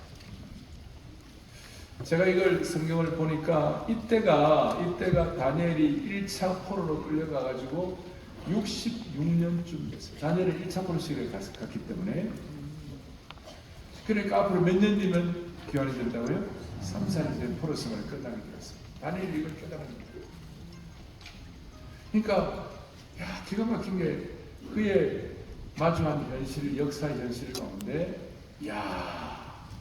제가 이걸 성경을 보니까 이때가 다니엘이 1차 포로로 끌려가가지고 66년쯤 됐어요. 다니엘은 1차 포로식을 갔기 때문에. 그러니까 앞으로 몇 년 뒤면 귀환이 된다고요? 3, 4년 뒤에 포로 생활을 끝나게 되었어요. 다니엘이 이걸 깨달은 거예요. 그러니까 기가 막힌 게 그의 마주한 현실, 역사의 현실 가운데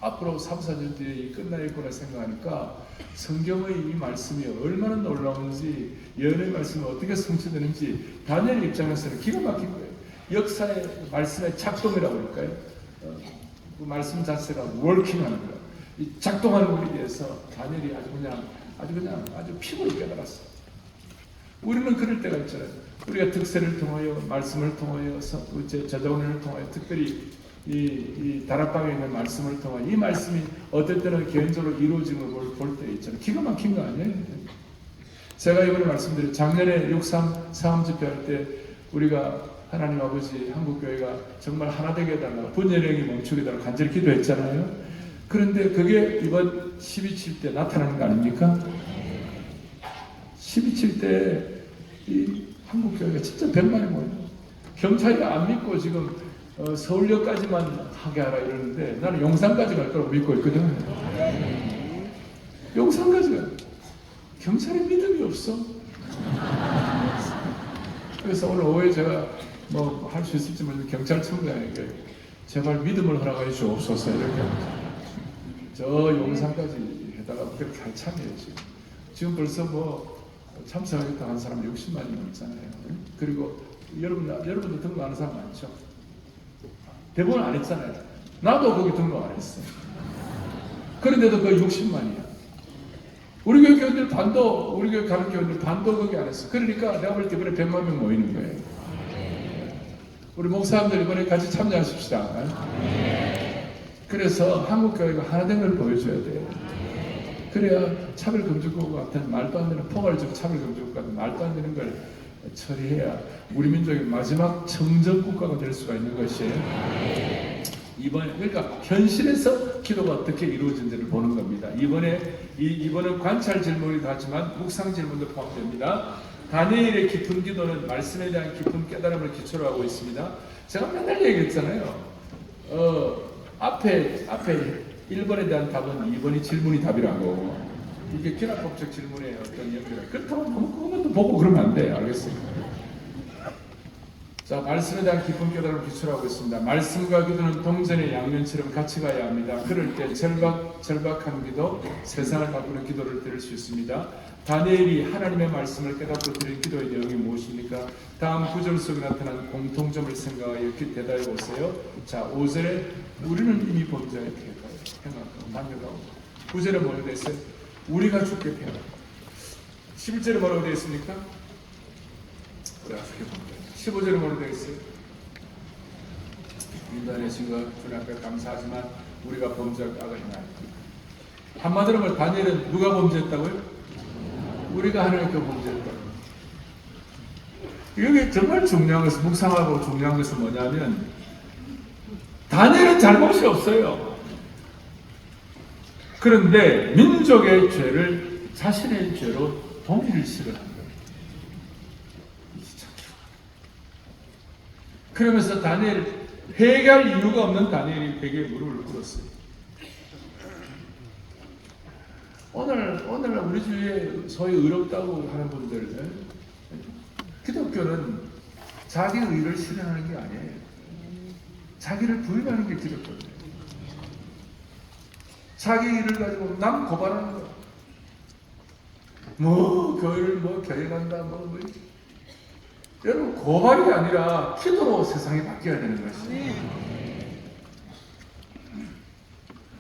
앞으로 3, 4년 뒤에 끝나겠구나 생각하니까 성경의 이 말씀이 얼마나 놀라운지 예언의 말씀이 어떻게 성취되는지 다니엘 입장에서는 기가 막힌 거예요. 역사의 말씀의 작동이라고 할까요? 그 말씀 자체가 워킹하는 거예요. 이 작동하는 것에 대해서 다니엘이 아주 피부를 깨달았어요. 우리는 그럴 때가 있잖아요. 우리가 득세를 통하여 말씀을 통하여 저자원을 통하여 특별히 이 다락방에 있는 말씀을 통하여 이 말씀이 어떨 때는 개인적으로 이루어지는 걸 볼 때 있잖아요. 기가 막힌 거 아니에요? 제가 이번에 말씀드린 작년에 6.3 사암 집회할 때 우리가 하나님 아버지 한국교회가 정말 하나 되게 해달라고 분열행이 멈추게 해달라고 간절히 기도했잖아요. 그런데 그게 이번 12.7 때 나타나는 거 아닙니까? 12.7 때 이 한국교회가 진짜 100만이 모여요. 경찰이 안 믿고 지금 서울역까지만 하게 하라 이러는데 나는 용산까지 갈 거라고 믿고 있거든. 용산까지 가. 경찰에 믿음이 없어. 그래서 오늘 오후에 제가 뭐 할 수 있을지 모르겠는데 경찰청장에게 제발 믿음을 허락해 주옵소서 이렇게 저 용산까지 해달라고 그렇게 잘 참여해요. 지금 벌써 뭐 참석하겠다 한 사람 60만이 넘잖아요. 그리고 여러분도 등록하는 사람 많죠? 대부분 안 했잖아요. 나도 거기 등록 안 했어. 그런데도 거의 60만이야. 우리 교회 교인들 반도, 우리 교회 가는 교인들 반도 거기 안 했어. 그러니까 내가 볼 때 이번에 100만 명 모이는 거예요. 우리 목사님들 이번에 같이 참여하십시다. 그래서 한국교회가 하나 된 걸 보여줘야 돼요. 그래야 차별금지국 같은 말도 안 되는 포괄적 차별금지국 같은 말도 안 되는 걸 처리해야 우리 민족의 마지막 정전국가가 될 수가 있는 것이에요. 그러니까 현실에서 기도가 어떻게 이루어진지를 보는 겁니다. 이번은 관찰 질문이도 하지만 묵상 질문도 포함됩니다. 다니엘의 깊은 기도는 말씀에 대한 깊은 깨달음을 기초로 하고 있습니다. 제가 맨날 얘기했잖아요. 앞에 1번에 대한 답은 2번이 질문이 답이라고. 이게 기납법적 질문에 어떤 연결이 그렇다고 너무 그것만 또 보고 그러면 안 돼. 알겠어요? 자, 말씀에 대한 깊은 깨달음을 기초하고 있습니다. 말씀과 기도는 동전의 양면처럼 같이 가야 합니다. 그럴 때 절박한 기도, 세상을 바꾸는 기도를 드릴 수 있습니다. 다니엘이 하나님의 말씀을 깨닫고 드린 기도의 내용이 무엇입니까? 다음 구절 속에 나타난 공통점을 생각하여 대답해 보세요. 자, 5절에 우리는 이미 범죄에 행하고 만족하고, 9절에 뭐라고 되어 있어요? 우리가 죽게 행하고, 11절에 뭐라고 되어 있습니까? 15절에 뭐라고 되어 있어요? 인도하신 것 주님 앞에 감사하지만 우리가 범죄할 악을 행하였다. 한마디로 말하면 다니엘은 누가 범죄했다고요? 우리가 하나님께 범죄했다. 이게 정말 중요한 것은, 묵상하고 중요한 것은 뭐냐면, 다니엘은 잘못이 없어요. 그런데 민족의 죄를 자신의 죄로 동일시를 한 거예요. 그러면서 다니엘, 회개할 이유가 없는 다니엘이 회개에 무릎을 꿇었어요. 오늘날 우리 주위에 소위 의롭다고 하는 분들, 기독교는 자기 의를 실현하는 게 아니에요. 자기를 부인하는 게 기독교예요. 자기 일을 가지고 남 고발하는 거. 교회를 교회 간다, 여러분, 고발이 아니라 기도로 세상이 바뀌어야 되는 것이에요.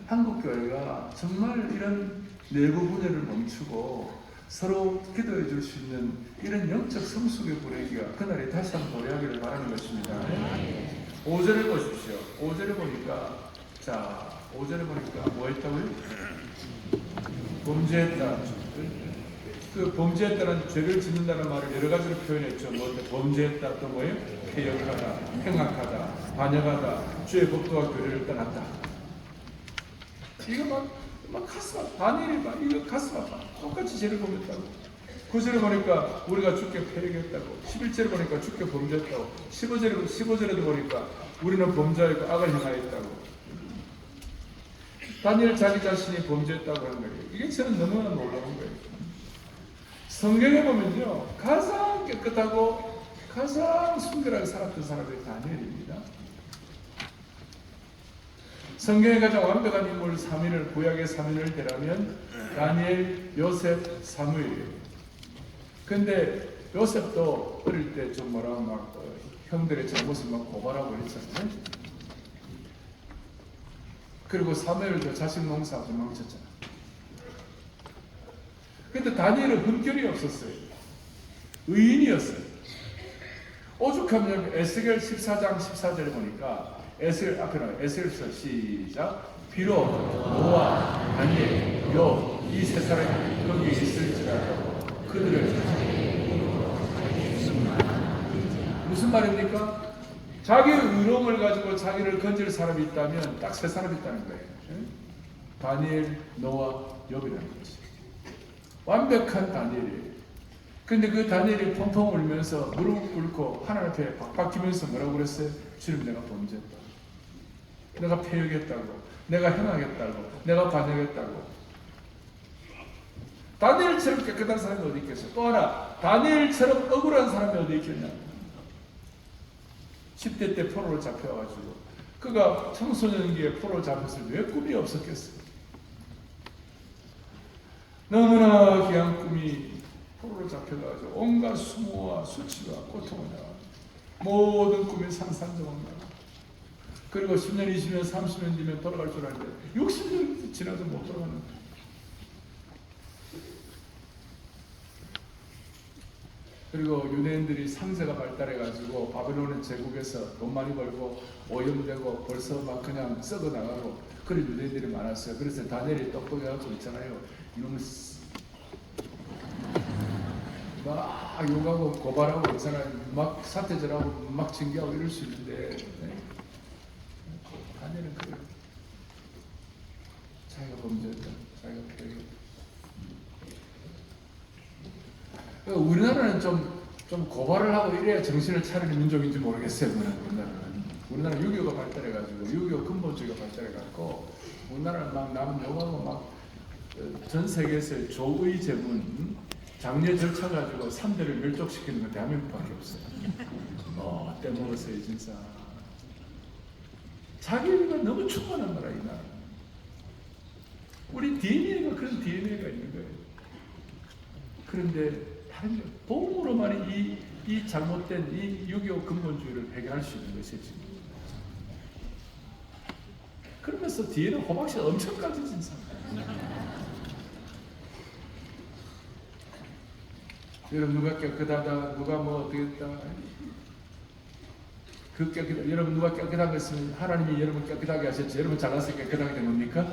한국 교회가 정말 이런 내부 분열을 멈추고 서로 기도해 줄 수 있는 이런 영적 성숙의 분위기가 그날에 다시 한번 도래하기를 바라는 것입니다. 5절을 보십시오. 5절에 보니까, 자, 5절에 보니까 뭐 했다고요? 범죄했다. 그 범죄했다는 죄를 짓는다는 말을 여러 가지로 표현했죠. 범죄했다, 또 뭐예요? 폐역하다, 행악하다, 반역하다, 주의 법도와 교례를 떠났다. 이거 막 가슴 아파. 다니엘이 막 이거 가슴 아파. 똑같이 죄를 범했다고. 9절에 보니까 우리가 주께 패역했다고. 11절에 보니까 주께 범죄했다고. 15절에도 보니까 우리는 범죄하고 악을 행하였다고. 다니엘 자기 자신이 범죄했다고 하는 거예요. 이게 저는 너무나 놀라운 거예요. 성경에 보면요, 가장 깨끗하고 가장 순결하게 살았던 사람이 다니엘입니다. 성경에 가장 완벽한 인물 3인을, 구약의 3인을 대라면 다니엘, 요셉, 사무엘이에요. 근데 요셉도 어릴 때 좀 형들의 잘못을 고발하고 했잖아요. 그리고 사무엘도 자식 농사 도망쳤잖아. 근데 다니엘은 흠결이 없었어요. 의인이었어요. 오죽하면 에스겔 14장 14절에 보니까 에스겔 앞에 나와요. 에스겔서 시작. 비록 노아, 다니엘, 욥 이 세 사람이 거기에 있을지라도 그들을 무슨 말입니까? 자기 의로움을 가지고 자기를 건질 사람이 있다면 딱 세 사람이 있다는 거예요. 다니엘, 노아, 욥이라는 거지. 완벽한 다니엘이에요. 근데 그 다니엘이 펑펑 울면서 무릎 꿇고 하나님 앞에 박박히면서 뭐라고 그랬어요? 주님, 내가 범죄했다. 내가 패역했다고. 내가 행하겠다고. 내가 반역했다고. 다니엘처럼 깨끗한 사람이 어디 있겠어요? 또 하나, 다니엘처럼 억울한 사람이 어디 있겠냐? 10대 때 포로로 잡혀가지고 그가 청소년기에 포로로 잡혔을 때 왜 꿈이 없었겠어요? 너무나 귀한 꿈이 포로로 잡혀가지고 온갖 수모와 수치와 고통을 당하고 모든 꿈이 산산조각 나고, 그리고 10년, 20년, 30년 뒤면 돌아갈 줄 알았는데 60년 지나도 못 돌아가는 거예요. 그리고 유대인들이 상세가 발달해가지고 바벨론 제국에서 돈 많이 벌고 오염되고 벌써 막 그냥 썩어 나가고 그런 유대인들이 많았어요. 그래서 다니엘이 똑똑해가지고 있잖아요. 이놈을 막 욕하고 고발하고 있잖아요. 막 사태질하고 막 징계하고 이럴 수 있는데, 네. 다니엘은 그래요. 자기가 범죄했다. 자기가 패했다. 우리나라는 좀 고발을 하고 이래야 정신을 차리는 민족인지 모르겠어요. 우리나라는 6.25가 발달해가지고 6.25 근본주의가 발달해가지고 우리나라는 막 남은 욕하고 막 전 세계에서의 조의 제문 장례 절차 가지고 3대를 멸족시키는 건 대한민국밖에 없어요. 떼먹었어요 진짜. 자기가 너무 충만한 나라 이 나라. 우리 DNA가 그런 DNA가 있는 거예요. 그런데 다른 게 복음으로만 이 잘못된 이 6.25 근본주의를 해결할 수 있는 것이지. 그러면서 뒤에는 호박씨 엄청 까지진 사람. 여러분 누가 깨끗하다, 누가 뭐 어떻겠다. 여러분 누가 깨끗하게 했으면 하나님이 여러분 깨끗하게 하셨지. 여러분 잘나서 깨끗하게 된 겁니까?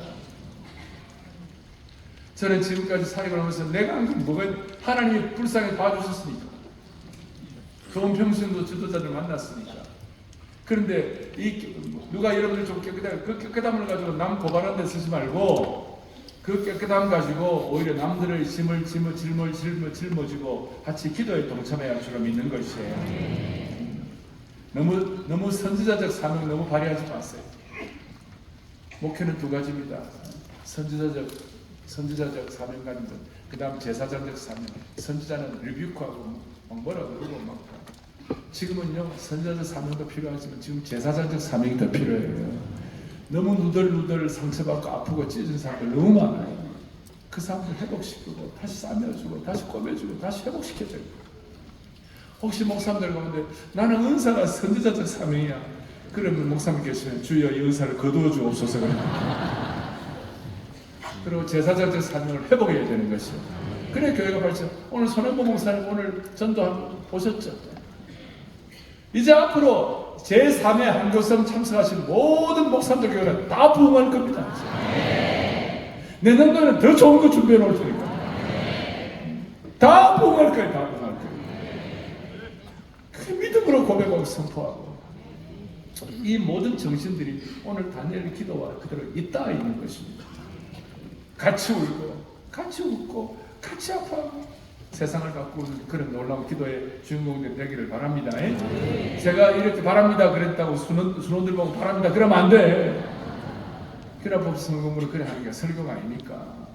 저는 지금까지 살고 나면서 내가 한 게 뭐가 하나님이 불쌍히 봐주셨으니까. 좋은 평신도 지도자들 만났으니까. 그런데 누가 여러분들 좀 깨끗하게 그 깨끗함을 가지고 남 고발하는 데 쓰지 말고 그 깨끗함 가지고 오히려 남들의 짐을 짊어지고 같이 기도에 동참해야 주로 믿는 것이에요. 너무 선지자적 사명 너무 발휘하지 마세요. 목회는 두 가지입니다. 선지자적 사명 가진 것, 그 다음 제사장적 사명. 선지자는 리뷰크하고 막 뭐라고 그러고 막. 지금은요 선지자적 사명도 필요하지만 지금 제사장적 사명이 더 필요해요. 너무 누덜누덜 상처받고 아프고 찢은 사람들 너무 많아요. 그 사람들 회복시키고 다시 싸매주고 다시 꼬매주고 다시 회복시켜줘요. 혹시 목사님들 가운데 나는 은사가 선지자적 사명이야. 그러면 목사님 계시면 주여 이 은사를 거두어 주옵소서 그럽니다. 그리고 제사장적 사명을 회복해야 되는 것이요. 그래 교회가 발전. 오늘 손현보 목사님 오늘 전도 보셨죠? 이제 앞으로 제3회 한교성 참석하신 모든 목사님들 교회는 다 부흥할 겁니다. 내년도에는 더 좋은 거 준비해 놓을 테니까. 다 부흥할 거예요. 다 부흥할 거예요. 그 믿음으로 고백하고 선포하고 이 모든 정신들이 오늘 다니엘 기도와 그대로 있다 있는 것입니다. 같이 울고 같이 웃고 같이 아파하고 세상을 바꾸는 그런 놀라운 기도의 주인공들 되기를 바랍니다. 제가 이렇게 바랍니다 그랬다고 순원들 보고 바랍니다 그러면 안 돼. 기라법 성공으로 그래 하는 게 설교가 아니니까.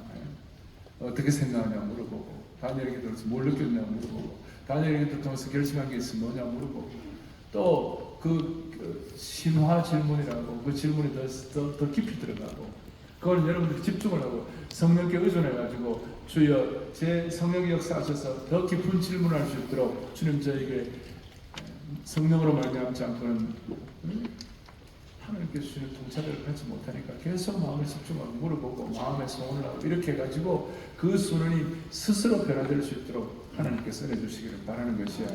어떻게 생각하냐 물어보고 다니엘 기도에서 뭘 느꼈냐 물어보고 다니엘 기도 통해서 결심한 게 있으면 뭐냐 물어보고 또 그 신화 질문이라고 그 질문이 더 깊이 들어가고 그걸 여러분들이 집중을 하고 성령께 의존해가지고 주여 제 성령의 역사하셔서 더 깊은 질문을 할 수 있도록 주님 저에게 성령으로 말미암지 않고는 하나님께서 주는 통찰을 하지 못하니까 계속 마음을 집중하고 물어보고 마음의 소원을 하고 이렇게 해가지고 그 순원이 스스로 변화될 수 있도록 하나님께서 해주시기를 바라는 것이야.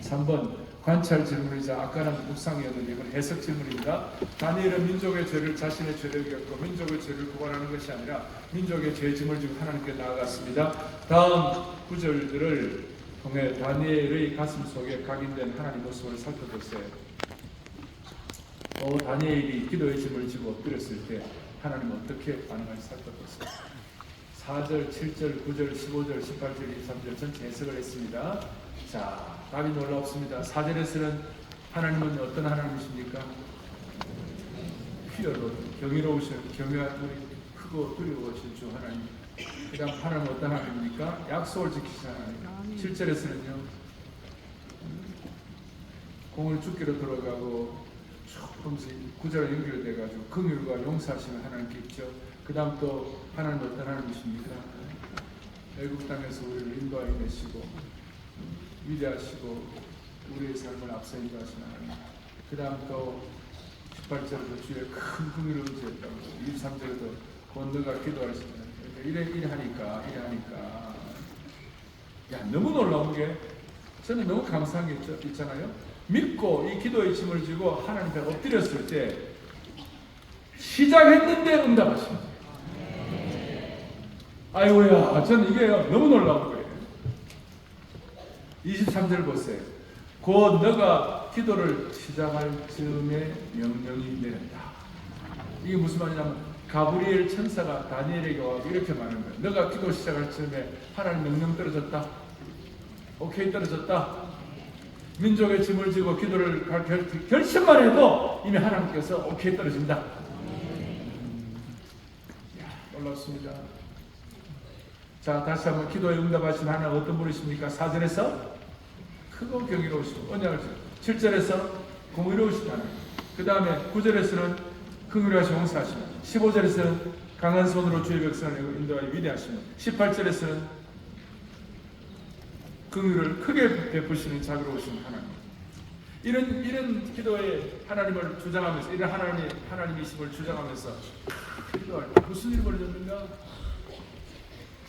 3번 관찰 질문이자 아까는 묵상이었는데 이건 해석 질문입니다. 다니엘은 민족의 죄를 자신의 죄를 겪고 민족의 죄를 고발하는 것이 아니라 민족의 죄 짐을 지고 하나님께 나아갔습니다. 다음 구절들을 통해 다니엘의 가슴 속에 각인된 하나님 모습을 살펴보세요. 다니엘이 기도의 짐을 지고 엎드렸을 때 하나님 어떻게 반응할지 살펴보세요. 4절, 7절, 9절, 15절, 18절, 23절 전체 해석을 했습니다. 자, 답이 놀랍습니다. 4절에서는 하나님은 어떤 하나님이십니까? 피어로 경이로우신 경외하고 크고 두려우신 주 하나님. 그 다음 하나님은 어떤 하나님입니까? 약속을 지키시는 하나님. 7절에서는요 공을 죽기로 돌아가고 조금씩 구절에 연결돼가지고 긍휼과 용서하시는 하나님께 있죠. 그 다음 또 하나님은 어떤 하나님이십니까? 애국 땅에서 우리를 인도하여 내시고 위대하시고 우리의 삶을 앞서 인도하시는 하나님. 그 다음 또 18절에도 주의 큰 긍휼을 의지했다고 23절에도 권너가 기도하시는 이래 하니까 야 너무 놀라운 게 저는 너무 감사한 게 있잖아요. 믿고 이 기도의 짐을 지고 하나님 앞에 엎드렸을 때 시작했는데 응답하십니다. 아이고야 저는 이게 너무 놀라운 거예요. 23절 보세요. 곧 너가 기도를 시작할 즈음에 명령이 내렸다. 이게 무슨 말이냐면 가브리엘 천사가 다니엘에게 와서 이렇게 말하는 거예요. 너가 기도 시작할 즈음에 하나님 명령 떨어졌다. 오케이 떨어졌다. 민족의 짐을 지고 기도를 결심만 해도 이미 하나님께서 오케이 떨어진다. 놀랍습니다. 자, 다시 한번 기도에 응답하신 하나님 어떤 분이십니까? 4절에서 크고 경이로우시고 언약을 7절에서 공의로우신 하나님, 그 다음에 9절에서는 긍휼하시고 용서하시고 15절에서는 강한 손으로 주의 백성을 인도하여 위대하시고 18절에서는 긍휼을 크게 베푸시는 자비로우신 하나님. 이런 기도에 하나님을 주장하면서, 이런 하나님이심을 주장하면서 기도할 때 무슨 일이 벌어졌는가?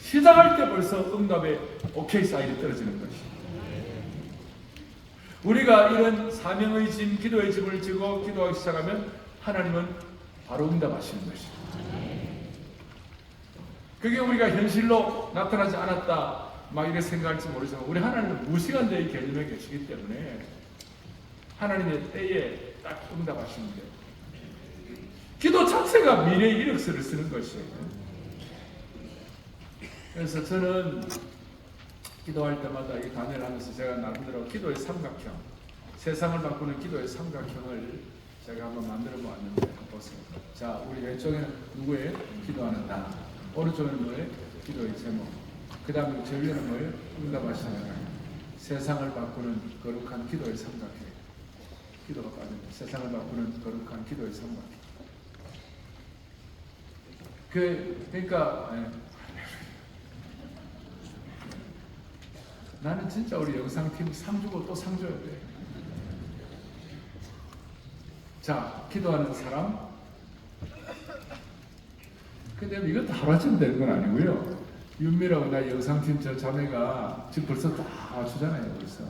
시작할 때 벌써 응답의 오케이 사인이 떨어지는 것이. 우리가 이런 사명의 짐, 기도의 짐을 지고 기도하기 시작하면 하나님은 바로 응답하시는 것이죠. 그게 우리가 현실로 나타나지 않았다 막 이렇게 생각할지 모르지만 우리 하나님은 무시간 대의 개념에 계시기 때문에 하나님의 때에 딱 응답하시는데, 기도 자체가 미래의 이력서를 쓰는 것이에요. 그래서 저는 기도할 때마다 이 단회를 하면서 제가 나름대로 기도의 삼각형, 세상을 바꾸는 기도의 삼각형을 제가 한번 만들어 보았는데, 보세요. 자, 우리 왼쪽에는 누구예요? 기도하는 나. 오른쪽에는 뭐예요? 기도의 제목. 그 다음에 저 위에는 뭐예요? 응답하시는 하나님. 세상을 바꾸는 거룩한 기도의 삼각형. 기도가 빠집니다. 세상을 바꾸는 거룩한 기도의 삼각형. 그러니까 나는 진짜 우리 영상팀 상 주고 또 상 줘야 돼. 자, 기도하는 사람. 근데 이것도 하루아침에 되는 건 아니고요. 윤미라고 나 영상팀 저 자매가 지금 벌써 다 맞추잖아요. 벌써.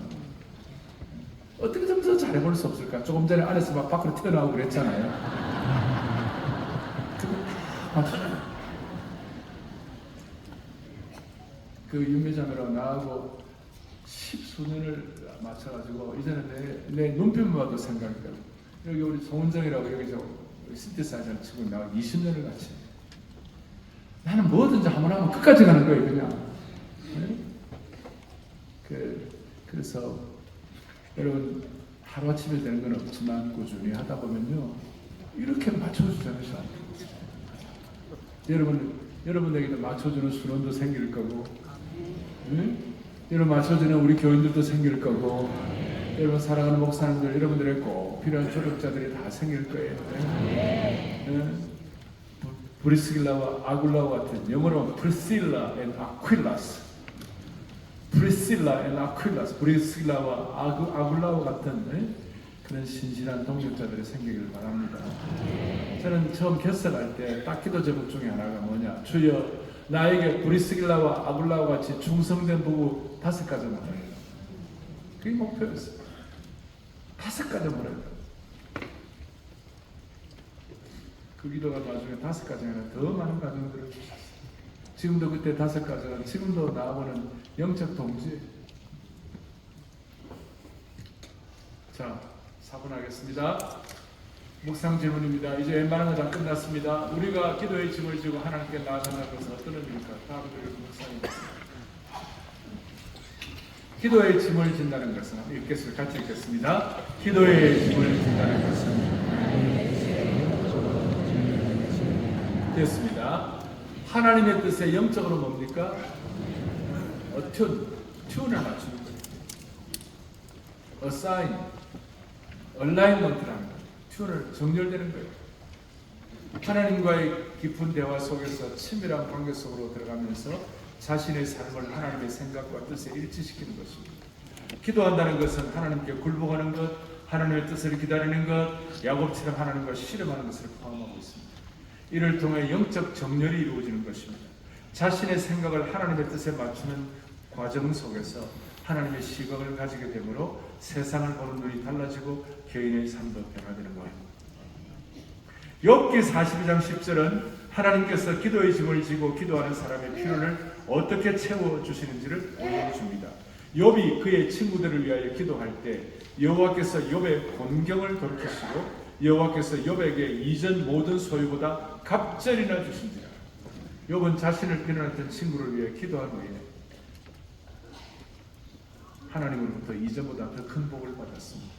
어떻게 좀 더 잘해볼 수 없을까? 조금 전에 안에서 막 밖으로 튀어나오고 그랬잖아요. 그거 다 맞추잖아요. 그 윤미자매랑 나하고 10수년을 맞춰가지고 이제는 내 눈빛만 봐도 생각이 나고, 여기 우리 송은정이라고 여기 저 신디사이저를 치고 나하고 20년을 같이. 나는 뭐든지 한번 하면 끝까지 가는 거예요, 그냥. 그래서 여러분 하루아침에 되는 건 없지만 꾸준히 하다 보면요 이렇게 맞춰주잖아요. 여러분에게도 맞춰주는 수련도 생길 거고, 여러분 맞춰주는 우리 교인들도 생길 거고, 여러분 사랑하는 목사님들, 여러분들의 꼭 필요한 조력자들이 다 생길 거예요. 브리스길라와 아굴라와 같은, 영어로 프리실라 앤 아퀴라스, 브리스길라와 아굴라와 같은 그런 신실한 동력자들이 생기길 바랍니다. 저는 처음 결석할 때 딱 기도 제목 중에 하나가 뭐냐? 주여 나에게 브리스길라와 아굴라와 같이 중성된 부부 5가지 말아요. 그게 목표였어요. 5가지 말아요. 그 기도가 나중에 5가지 아니라 더 많은 가정들을 주셨어요. 지금도 그때 5가지는 지금도 나오는 영적 동지. 자, 4분 하겠습니다. 묵상 질문입니다. 이제 웬만한 거 다 끝났습니다. 우리가 기도의 짐을 지고 하나님께 나아간다는 것은 어떤 의미입니까? 다음 주에 묵상입니다. 기도의 짐을 진다는 것은, 읽겠습니다. 같이 읽겠습니다. 기도의 짐을 진다는 것은, 됐습니다. 하나님의 뜻에 영적으로 뭡니까? 튠을 맞추는 거예요. assign, alignment라는 거예요. 튠을 정렬되는 거예요. 하나님과의 깊은 대화 속에서 친밀한 관계 속으로 들어가면서 자신의 삶을 하나님의 생각과 뜻에 일치시키는 것입니다. 기도한다는 것은 하나님께 굴복하는 것, 하나님의 뜻을 기다리는 것, 야곱처럼 하나님과 씨름하는 것을 포함하고 있습니다. 이를 통해 영적 정렬이 이루어지는 것입니다. 자신의 생각을 하나님의 뜻에 맞추는 과정 속에서 하나님의 시각을 가지게 되므로 세상을 보는 눈이 달라지고 개인의 삶도 변화되는 거예요. 욥기 42장 10절은 하나님께서 기도의 짐을 지고 기도하는 사람의 필요를 어떻게 채워주시는지를 보여줍니다. 욥이 그의 친구들을 위하여 기도할 때 여호와께서 욥의 곤경을 돌이키시고 여호와께서 욥에게 이전 모든 소유보다 갑절이나 주신지라. 욥은 자신을 비난했던 친구를 위해 기도한 후에 하나님으로부터 이전보다 더 큰 복을 받았습니다.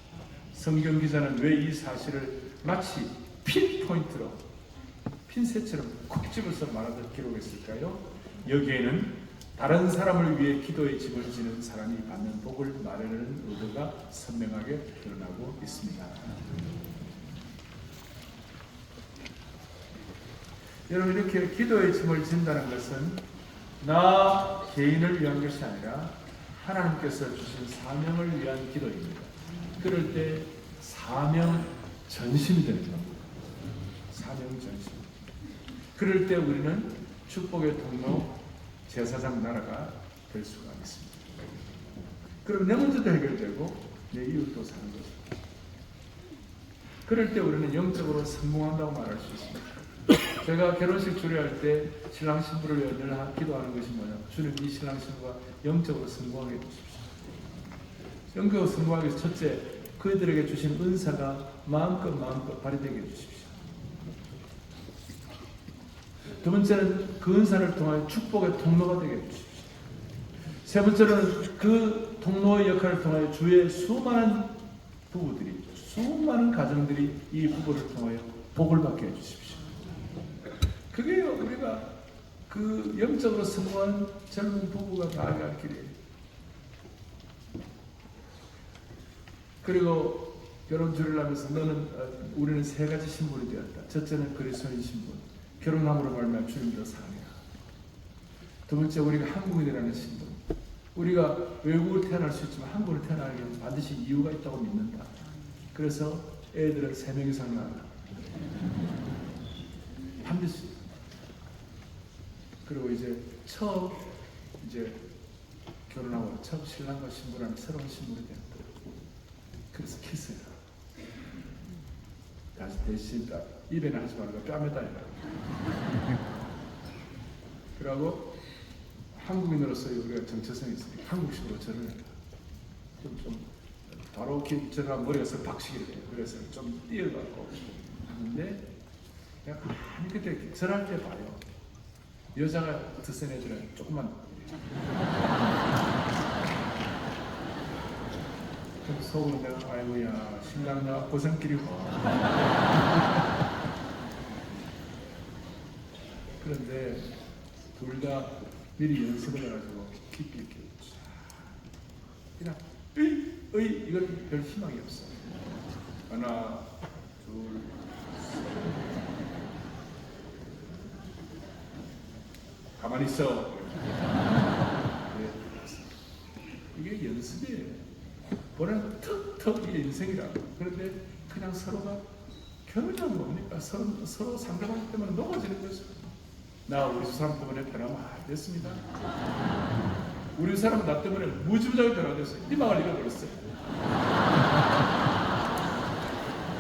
성경 기자는 왜 이 사실을 마치 핀포인트로 핀셋처럼 콕 집어서 말하듯 기록했을까요? 여기에는 다른 사람을 위해 기도의 짐을 지는 사람이 받는 복을 말하는 의도가 선명하게 드러나고 있습니다. 여러분, 이렇게 기도의 짐을 진다는 것은 나 개인을 위한 것이 아니라 하나님께서 주신 사명을 위한 기도입니다. 그럴 때 사명 전심이 되는 겁니다. 사명 전심. 그럴 때 우리는 축복의 통로, 제사장 나라가 될 수가 있습니다. 그럼 내 문제도 해결되고 내 이웃도 사는 것입니다. 그럴 때 우리는 영적으로 성공한다고 말할 수 있습니다. 제가 결혼식 주례할 때 신랑 신부를 위해 늘 기도하는 것이 뭐냐? 주님, 이 신랑 신부가 영적으로 성공하게 해주십시오. 영적으로 성공하기 위해서 첫째, 그들에게 주신 은사가 마음껏 발휘되게 해주십시오. 두 번째는 그 은사를 통하여 축복의 통로가 되게 해주십시오. 세 번째는 그 통로의 역할을 통하여 주의 수많은 부부들이, 수많은 가정들이 이 부부를 통하여 복을 받게 해주십시오. 그게 우리가 그 영적으로 성공한 젊은 부부가 나아갈 길이에요. 그리고 결혼 주례를 하면서 우리는 세 가지 신분이 되었다. 첫째는 그리스도인 신분, 결혼함으로 말미암아 주님도 사랑해라. 두 번째, 우리가 한국인이라는 신분, 우리가 외국으로 태어날 수 있지만 한국으로 태어나려면 반드시 이유가 있다고 믿는다. 그래서 애들은 3명 이상 낳아라. 반드시. 그리고 처음 결혼하고 처음 신랑과 신부라는 새로운 신분이 되었다. 그래서 키스해라. 다시 대신 입에는 하지 말고 뺨에다 해라. 그리고 한국인으로서 우리가 정체성이 있으니까 한국식으로 절을 해라. 좀 바로 절하면 머리가 썩 박치게 돼요. 그래서 좀 띄어갖고 하는데 그때 절할 때 봐요. 여자가 드센 애들은 조금만 속으로 내가 아이고야 신랑 나 고생길이고 그런데 둘 다 미리 연습을 해가지고 깊이 이렇게 그냥 이건 별 희망이 없어. 하나 둘 가만히 있어. 이게 연습이에요. 뭐라는 턱턱 이게 인생이라고. 그런데 그냥 서로가 결혼이란 뭡니까? 서로 상대방 때문에 녹아지는 거죠. 나 우리 사람 때문에 변하면 안 됐습니다. 우리 사람은 나 때문에 무지무지하게 변화됐어요. 희망을 잃어버렸어요.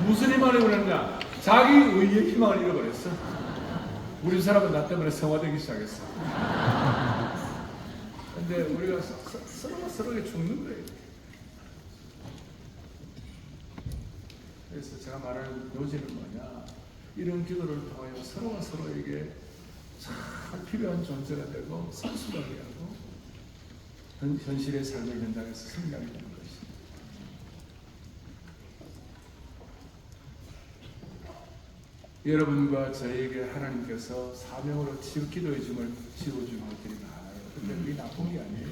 무슨 희망을 잃었냐? 자기 의의 희망을 잃어버렸어. 우리 사람은 나 때문에 성화되기 시작했어. 근데 우리가 서로가 서로에게 죽는 거예요. 그래서 제가 말하는 요지는 뭐냐? 이런 기도를 통하여 서로가 서로에게 참 필요한 존재가 되고 성숙하게 하고 현실의 삶의 현장에서 승리하게 되는 것입니다. 여러분과 저에게 하나님께서 사명으로 기도의 짐을 지어주는 것들이 많아요. 근데 그게 나쁜 게 아니에요.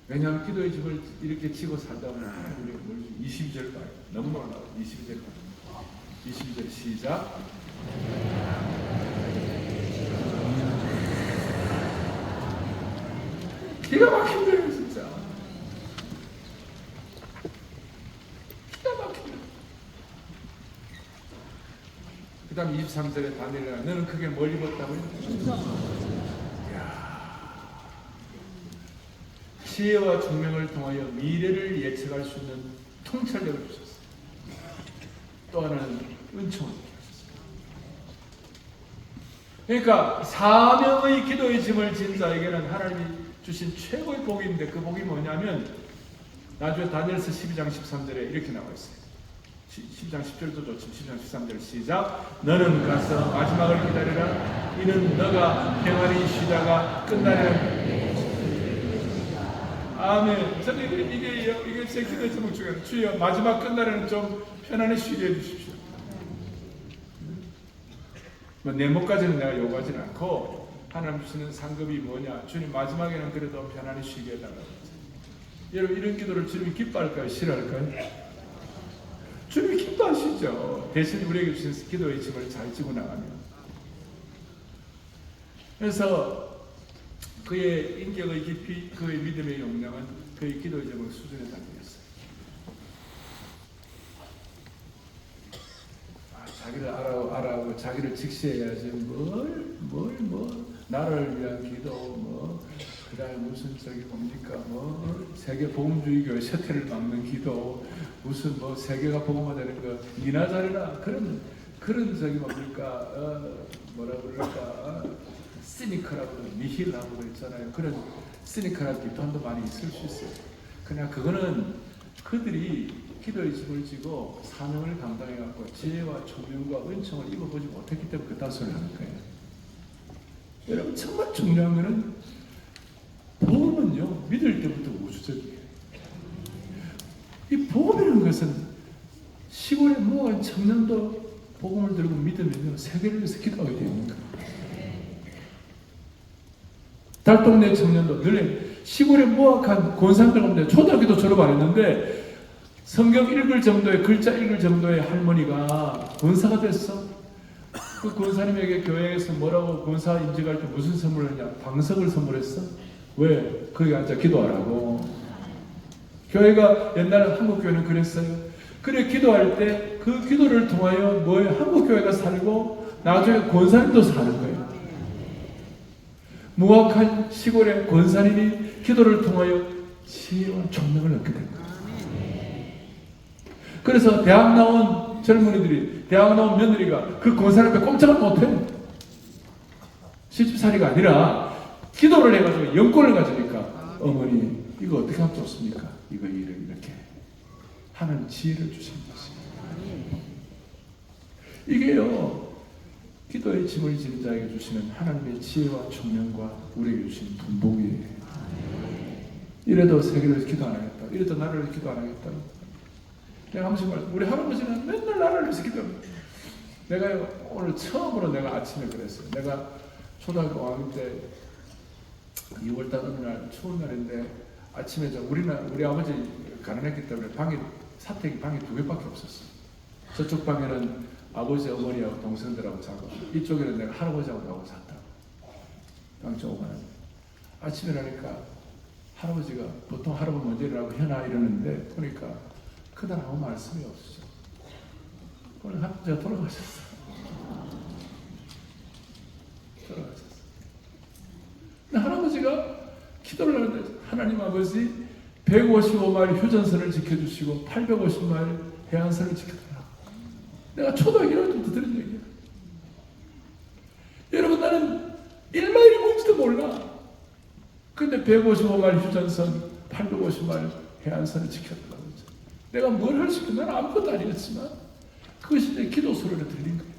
왜냐하면 기도의 짐을 이렇게 지고 살다 보면 우리 22절 봐요. 너무 놀라워. 22절 봐요. 22절 시작. 기가 막힌대요 진짜. 기가 막힌대요. 그 다음 23절에 다니엘아 너는 크게 뭘 입었다고요? 지혜와 총명을 통하여 미래를 예측할 수 있는 통찰력을 주셨어요. 또 하나는 은총을 주셨어요. 그러니까 사명의 기도의 짐을 진 자에게는 하나님이 주신 최고의 복이 있는데 그 복이 뭐냐면 나중에 다니엘서 12장 13절에 이렇게 나와 있어요. 10장 10절도 좋지만 10장 13절 시작. 너는 가서 마지막을 기다리라. 이는 너가 평안히 쉬다가 끝나는 아멘. 저는 이게 제 기도의 제목 중에 주여 마지막 끝날에는 좀 편안히 쉬게 해주십시오. 내 목까지는 내가 요구하지는 않고 하나님 주시는 상급이 뭐냐? 주님 마지막에는 그래도 편안히 쉬게 해달라고. 여러분 이런 기도를 주님이 기뻐할까요? 싫어할까요? 주님이 기뻐하시죠. 대신 우리에게 주신 기도의 짐을 잘 지고 나가면. 그래서 그의 인격의 깊이, 그의 믿음의 용량은 그의 기도의 제목 수준에 담겨있어요. 자기를 알아하고 자기를 직시해야지 나를 위한 기도 그다음에 무슨 뭡니까 세계 복음주의교회 쇠퇴를 막는 기도 무슨 세계가 복음화되는 거 니나 잘해라 그런 뭐라 그럴까 시니컬하고 니힐하고 있잖아요. 그런 시니컬한 비판도 많이 있을 수 있어요. 그냥 그거는 그들이 기도의 짐을 지고 사명을 감당해갖고 지혜와 총명과 은총을 입어보지 못했기 때문에 그딴 소리를 하는 거예요. 여러분 정말 중요한 거는 복음은요 믿을 때부터 우주적이에요. 이 복음이라는 것은 시골에 모아간 청년도 복음을 들고 믿으면요 세계를 위해서 기도하게 됩니다. 달동네 청년도 늘 시골에 모아간 권사들 가운데 초등학교도 졸업 안 했는데 성경 읽을 정도의 글자 읽을 정도의 할머니가 권사가 됐어. 그 권사님에게 교회에서 뭐라고 권사 임직할 때 무슨 선물을 했냐? 방석을 선물했어. 왜? 거기 앉아 기도하라고. 교회가 옛날 한국교회는 그랬어요. 그래 기도할 때 그 기도를 통하여 한국교회가 살고 나중에 권사님도 사는 거예요. 무학한 시골의 권사님이 기도를 통하여 지혜와 총명을 얻게 된 거예요. 그래서 대학 나온 젊은이들이, 대학 나온 며느리가 그 권사님 앞에 꼼짝을 못해. 시집살이가 아니라 기도를 해가지고 영권을 가지니까 어머니 이거 어떻게 하면 좋습니까? 이거 일을 이렇게 하나님 지혜를 주신 것입니다. 이게요 기도의 짐을 지는 자에게 주시는 하나님의 지혜와 총명과 우리에게 주신 분복이에요. 이래도 세계를 기도 안 하겠다. 이래도 나라를 기도 안 하겠다. 내가 항상 말씀, 우리 할아버지는 맨날 나라를 위해서 기도합니다. 내가 오늘 처음으로 내가 아침에 그랬어요. 내가 초등학교 5학년 때 2월달 어느 날 추운 날인데 아침에 우리 아버지 가난했기 때문에 사택이 방이 2개밖에 없었어. 저쪽 방에는 아버지, 어머니하고 동생들하고 자고 이쪽에는 내가 할아버지하고 나하고 잤다. 방 조그만. 아침에 나니까 할아버지가 보통 할아버지 먼저 일어나고 현아 이러는데 보니까 그날 아무 말씀이 없으셔. 오늘 할아버지가 돌아가셨어. 근데 할아버지가 기도를 하는데 하나님 아버지 155마일 휴전선을 지켜주시고 850마일 해안선을 지켜달라. 내가 초등학교 1학년 때부터 들은 얘기야. 여러분 나는 1마일이 뭔지도 몰라. 근데 155마일 휴전선 850마일 해안선을 지켜달라고 했죠. 내가 뭘 할 수 있겠어? 나는 아무것도 아니겠지만 그것이 내 기도 소리로 들린 거예요.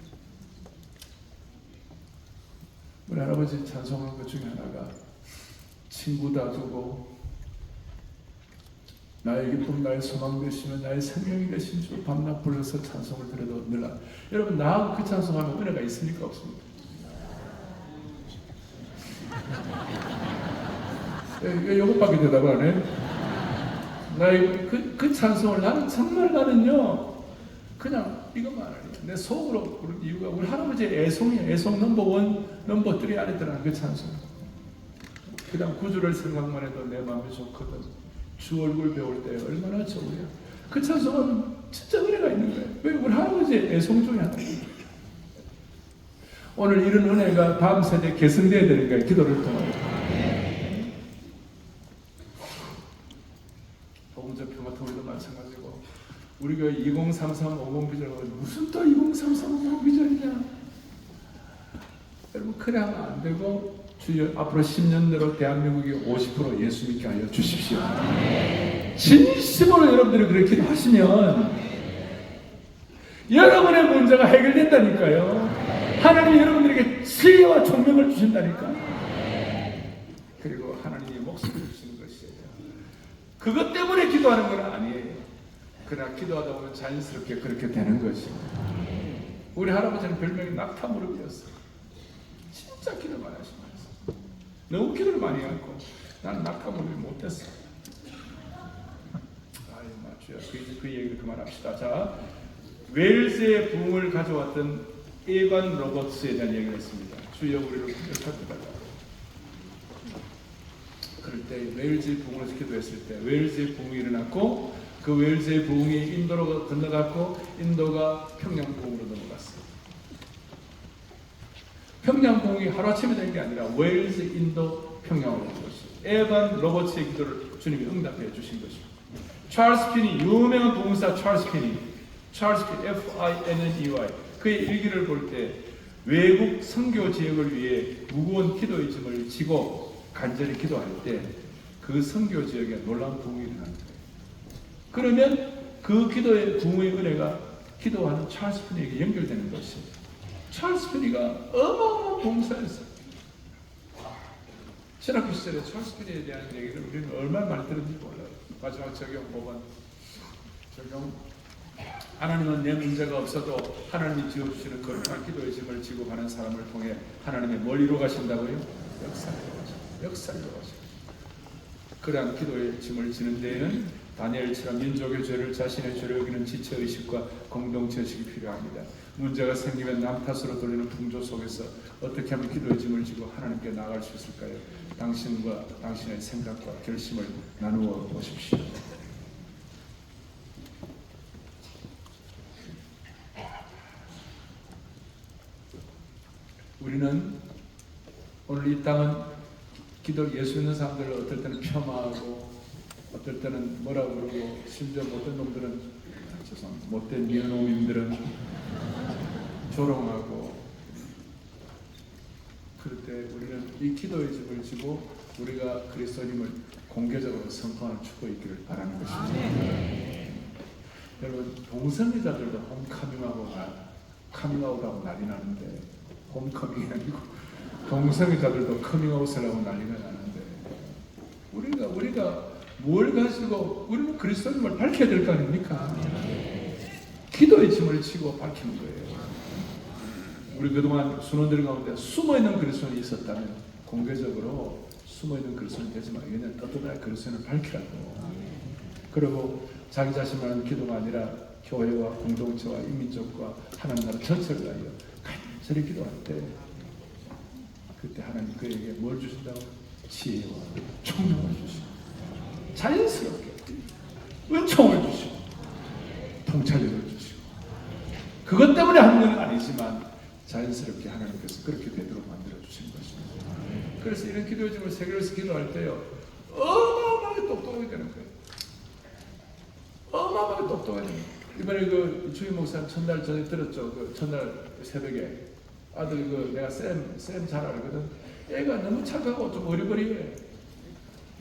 우리 할아버지 찬송한 것 중에 하나가 친구 다 두고 나의 기쁨 나의 소망 되시며 나의 생명이 되신 주 밤낮 불러서 찬송을 드려도 늘라. 여러분 나하고 그 찬송하면 은혜가 있습니까 없습니까? 이것밖에 대답 안 해? 나의 그 찬송을 나는요 그냥 이것만 아니에요. 내 속으로 부른 이유가 우리 할아버지의 애송이야. 애송 넘버1, 넘버3 안에 들어가는 그 찬송. 그 다음 구주를 생각만 해도 내 마음이 좋거든. 주 얼굴 배울 때 얼마나 좋으냐. 그 찬송은 진짜 은혜가 있는 거예요. 왜? 우리 할아버지의 애송 중에 하나예요. 오늘 이런 은혜가 다음 세대에 계승되어야 되는 거예요. 기도를 통하여. 복음적 같은 우리도 마찬가지고 우리가 2033 50 비전을 무슨 또 2033 50 비전이냐. 여러분 그래 하면 안 되고 주여 앞으로 10년 내로 대한민국이 50% 예수 믿게 하여 주십시오. 진심으로 여러분들이 그렇게 하시면 여러분의 문제가 해결된다니까요. 하나님이 여러분들에게 지혜와 총명을 주신다니까. 그리고 하나님이 목숨을 주시는 것이에요. 그것 때문에 기도하는 건 아니에요. 그러나 기도하다 보면 자연스럽게 그렇게 되는 것이. 우리 할아버지는 별명이 낙타무릎이었어요. 진짜 기도 많이 하시면서 너무 기도를 많이 해갖고 나는 낙하물을 못했어. 아유 맞죠. 그 얘기를 그만합시다. 자, 웨일즈의 부흥을 가져왔던 에반 로버츠에 대한 얘기를 했습니다. 주여 우리를 공격하다가 그럴 때 웨일즈의 부흥을 기도했을 때 웨일즈의 부흥이 일어났고 그 웨일즈의 부흥이 인도로 건너갔고 인도가 평양 부흥으로 넘어갔어요. 평양 부흥이 하루아침에 된 게 아니라 웨일즈, 인도, 평양으로 온 것이죠. 에반 로버츠의 기도를 주님이 응답해 주신 것입니다. 찰스 피니, 유명한 부흥사 찰스 피니, F-I-N-N-E-Y 그의 일기를 볼 때 외국 선교 지역을 위해 무거운 기도의 짐을 지고 간절히 기도할 때 그 선교 지역에 놀라운 부흥이 일어나는 거예요. 그러면 그 기도의 부흥의 은혜가 기도하는 찰스 피니에게 연결되는 것입니다. 찰스 피니가 어마어마한 봉사였어요. 신학교 시절에 찰스 피니에 대한 얘기를 우리는 얼마나 많이 들었는지 몰라요. 마지막 적용 보면 적용 하나님은 내 문제가 없어도 하나님이 지어주시는 거룩한 기도의 짐을 지고 가는 사람을 통해 하나님의 뭘 이루어 가신다고요? 역사를 이루어 가십니다. 그러한 기도의 짐을 지는 데에는 다니엘처럼 민족의 죄를 자신의 죄로 여기는 지체의식과 공동체의식이 필요합니다. 문제가 생기면 남 탓으로 돌리는 풍조 속에서 어떻게 하면 기도의 짐을 지고 하나님께 나아갈 수 있을까요? 당신과 당신의 생각과 결심을 나누어 보십시오. 우리는 오늘 이 땅은 기도 예수 있는 사람들을 어떨 때는 폄하하고 어떨 때는 뭐라고 그러고 심지어 못된 놈들은 죄송합니다. 못된 미혼놈인들은 조롱하고 그럴 때 우리는 이 기도의 집을 지고 우리가 그리스도님을 공개적으로 선포하는 축복이 있기를 바라는 것입니다. 여러분 동성애자들도 카밍아웃하고 난리 나는데 홈커밍이 아니고 동성애자들도 커밍아웃을 하고 난리가 나는데 우리가 뭘 가지고 우리는 그리스도님을 밝혀야 될 거 아닙니까? 기도의 짐을 지고 밝히는 거예요. 우리 그동안 순원들 가운데 숨어있는 그리스도인이 있었다면 공개적으로 숨어있는 그리스도인이 되지 말고 그냥 떳떳하게 그리스도인을 밝히라고. 그리고 자기 자신만의 기도가 아니라 교회와 공동체와 인민족과 하나님 나라 전체를 위하여 간절히 기도할 때 그때 하나님 그에게 뭘 주신다고? 지혜와 총명을 주시고 자연스럽게 은총을 주시고 통찰력을 주시고 그것 때문에 하는 건 아니지만 자연스럽게 하나님께서 그렇게 되도록 만들어 주신 것입니다. 그래서 이런 기도의 짐을 세계에서 기도할 때요 어마어마하게 똑똑하게 되는 거예요. 어마어마하게 똑똑하게 되는 거예요. 이번에 그 주임 목사 첫날 전에 들었죠. 그 첫날 새벽에 아들이 내가 쌤 잘 알거든. 애가 너무 착하고 좀 어리버리해.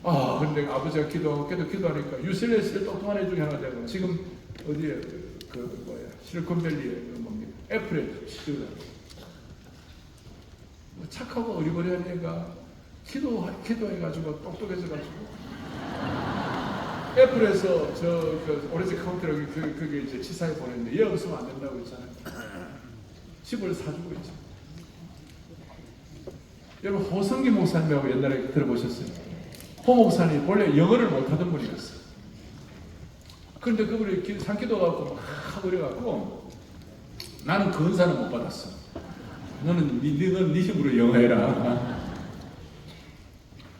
그런데 아버지가 기도하니까 UCLA에 똑똑한 애 중에 하나 되고 지금 어디에 실리콘밸리에 뭡니까? 애플에 취직을 착하고 어리버리한 애가 기도해가지고 똑똑해져가지고 애플에서 오렌지 카운티라고 그게 이제 치사에 보냈는데 얘 없으면 안 된다고 했잖아요. 집을 사주고 있죠. 여러분 호성기 목사님하고 옛날에 들어보셨어요? 호 목사님 원래 영어를 못하던 분이었어요. 그런데 그분이 산기도 갖고 막 그래갖고 나는 그 은사는 못 받았어. 너는 네 힘으로 영어 해라.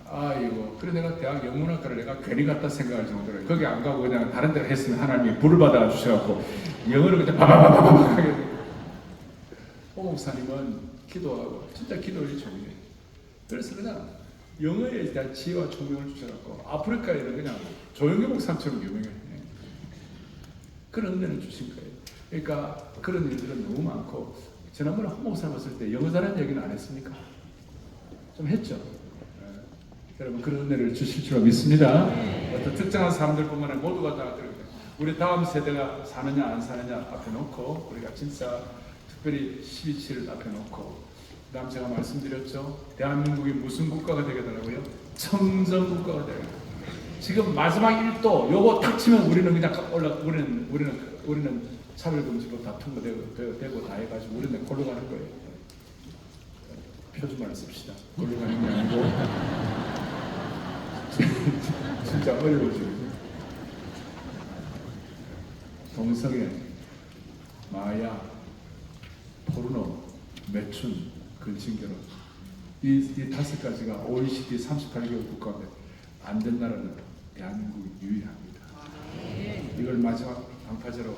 아이고, 그래 내가 대학 영문학과를 내가 괜히 갔다 생각할 정도로 거기 안 가고 그냥 다른 데로 했으면 하나님이 불을 받아 주셔갖고 영어를 그냥 바바바바박 하게 돼. 호 목사님은 기도하고 진짜 기도를 중요해. 그래서 그냥 영어에 대한 지혜와 총명을 주셔갖고 아프리카에는 그냥 조영기 목사처럼 유명해. 그런 은혜를 주신 거예요. 그러니까 그런 일들은 너무 많고 지난번에 호 목사님 왔을 때 영어 잘하는 얘기는 안 했습니까? 좀 했죠. 여러분 그런 은혜를 주실 줄 믿습니다. 어떤 특정한 사람들뿐만 아니라 모두가 다 우리 다음 세대가 사느냐 안 사느냐 앞에 놓고 우리가 진짜 특별히 12.7 앞에 놓고 그다음 제가 말씀드렸죠. 대한민국이 무슨 국가가 되겠더라고요? 청정국가가 되겠더라고요. 지금 마지막 1도 요거 탁 치면 우리는 그냥 우리는 차별금지로 다 통과되고 다 해가지고 우리는 골로 가는 거예요. 표준말을 씁시다. 걸로 가는 게 아니고 진짜 어려워지고 동성애, 마야, 포르노, 매춘, 근친결혼 이 다섯 가지가 OECD 38개국 국가 가운데 안 된 나라는 대한민국이 유일합니다. 이걸 마지막 방파제로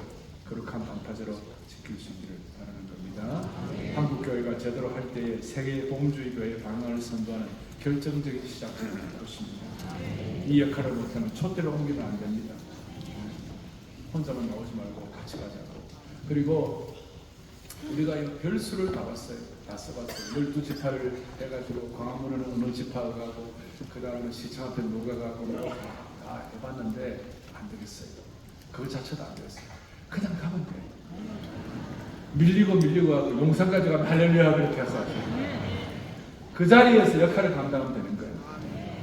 거룩한 방파제로 지킬 수 있기를 바라는 겁니다. 한국 교회가 제대로 할 때에 세계 복음주의 교회의 방향을 선도하는 결정적인 시작을 할 것입니다. 이 역할을 못하면 촛대를 옮기면 안 됩니다. 혼자만 나오지 말고 같이 가자고. 그리고 우리가 별수를 다 봤어요. 다 써봤어요. 12지파를 해가지고 광화문에는 어느 지파가 가고 그 다음에 시청 앞에 누가 가고 다 해봤는데 안 되겠어요. 그거 자체도 안 되겠어요. 그냥 가면 돼요. 밀리고 하고 용산까지 가면 할렐루야 그렇게 해서 그 자리에서 역할을 감당하면 되는 거예요.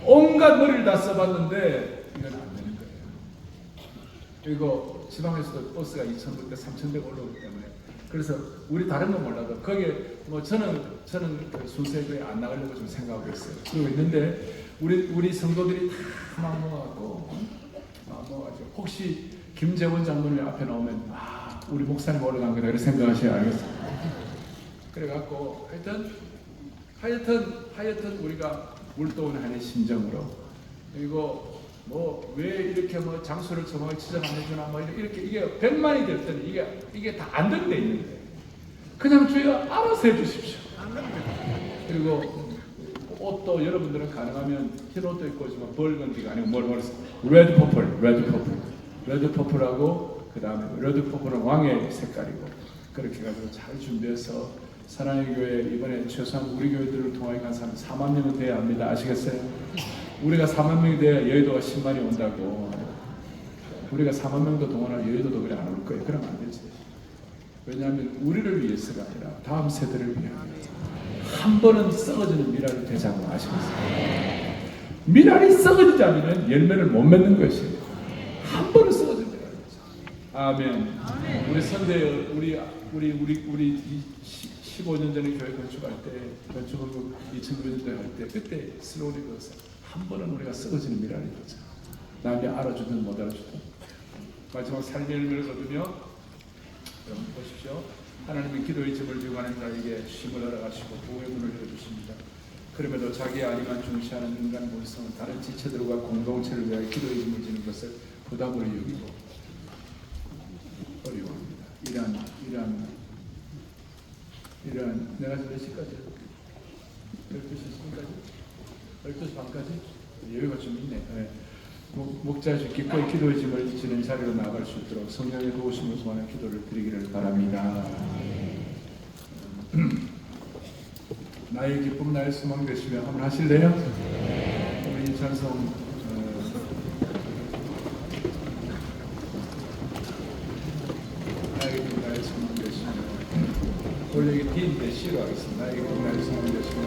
온갖 머리를 다 써봤는데 이건 안 되는 거예요. 그리고 지방에서도 버스가 2,000대대 3,000대가 올라오기 때문에 그래서 우리 다른 건 몰라도 거기에 뭐 저는 그 순서에 안 나가려고 좀 생각하고 있어요. 그러고 있는데 우리 성도들이 다 마음먹어가지고 혹시 김재원 장로님 앞에 나오면 우리 목사님 올라간 거다 이렇게 생각하셔야 알겠어요. 그래갖고 하여튼 우리가 물도원 하는 심정으로 그리고 뭐 왜 이렇게 뭐 장소를 정확히 지정 안 해주나 뭐 이렇게 이게 100만이 될 때는 이게 다 안 된 데 있는데 그냥 주여 알아서 해주십시오. 그리고 옷도 여러분들은 가능하면 흰 옷도 입고 오지만 벌건디가 아니고 뭘 레드 퍼플하고 그 다음에 레드 퍼플은 왕의 색깔이고 그렇게 해가지고 잘 준비해서 사랑의 교회 이번에 최소한 우리 교회들을 통하여 간 사람 4만 명은 돼야 합니다. 아시겠어요? 우리가 4만 명이 돼야 여의도가 10만이 온다고. 우리가 4만 명도 동원할 여의도도 그래 안 올 거예요. 그러면 안 되지. 왜냐하면 우리를 위해서가 아니라 다음 세대를 위하여 한 번은 썩어지는 미랄이 되자고 아시겠어요? 미랄이 썩어지지 않으면 열매를 못 맺는 것이에요. 한 번은 썩어지는 미랄이죠. 아멘. 우리 선대 우리 15년 전에 교회 건축할 때 건축을 2009년도에 할 때 그때 슬로우리 그었어요. 한 번은 우리가 썩어지는 미랄이 되자. 남이 알아주든 못 알아주든 마지막 삶의 열매를 거두며 여러분 보십시오. 하나님의 기도의 짐을 지고 가는 자에게 쉼을 허락하시고 보호의 문을 열어주십니다. 그럼에도 자기의 안위만 중시하는 인간 본성은 다른 지체들과 공동체를 위하여 기도의 짐을 지는 것을 부담으로 여기고 어려워합니다. 이러한 내가 몇 시까지? 12시 10분까지? 12시 반까지? 여유가 좀 있네. 네. 목자식 기꺼이 기도의 짐을 지는 자리로 나아갈 수 있도록 성령의 도우심을 구하는 기도를 드리기를 바랍니다. 나의 기쁨 나의 소망 되시며 한번 하실래요? 우리 찬송 나의 기쁨 나의 소망 되시며 원래 이게 D인데 C로 하겠습니다. 나의 기쁨 나의 소망 되시며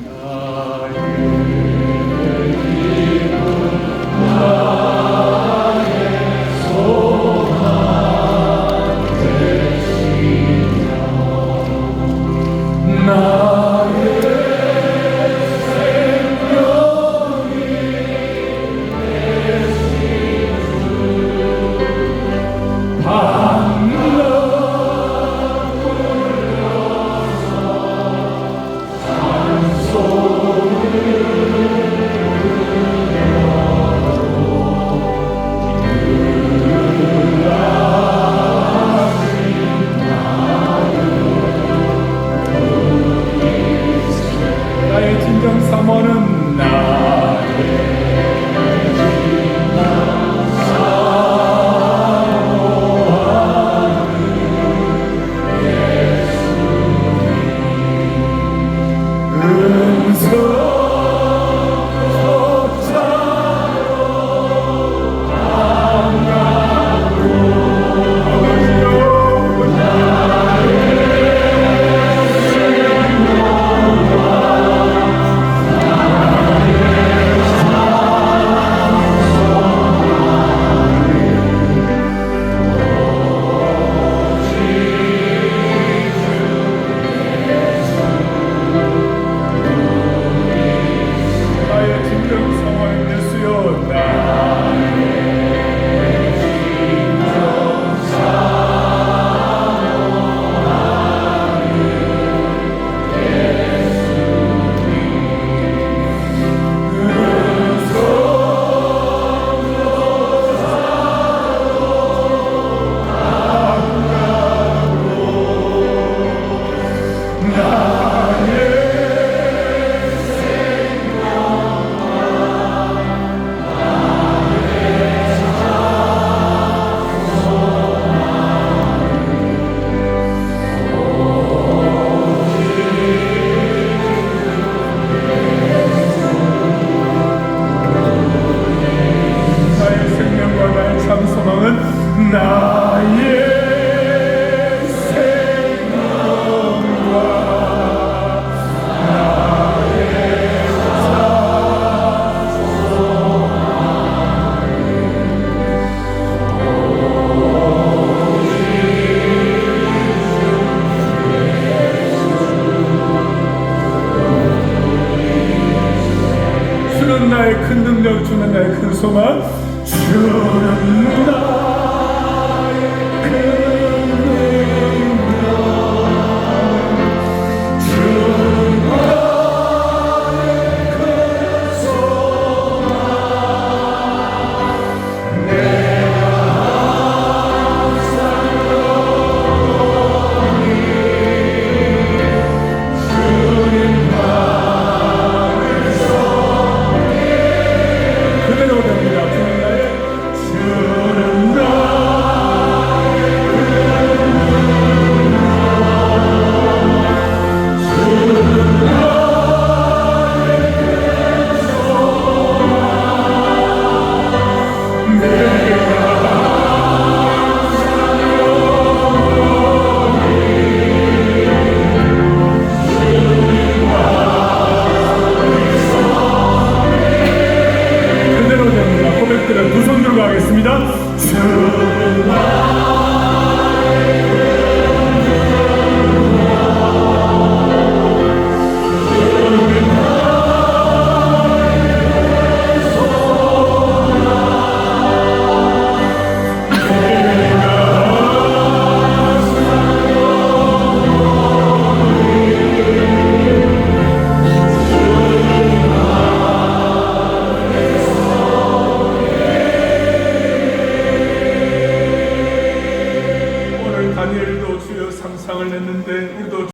나의 소망 능력, 주는 나의 큰 소망. 주는 나의 큰 능력, 주는 나의 큰 소망. 내가 항상 영원히 주님 그대로 됩니다. 주는 나의 그대로 됩니다. 고백들은 두 손 들고 하겠습니다. 주는 오늘 다니엘도 주여 상상을 냈는데 우리도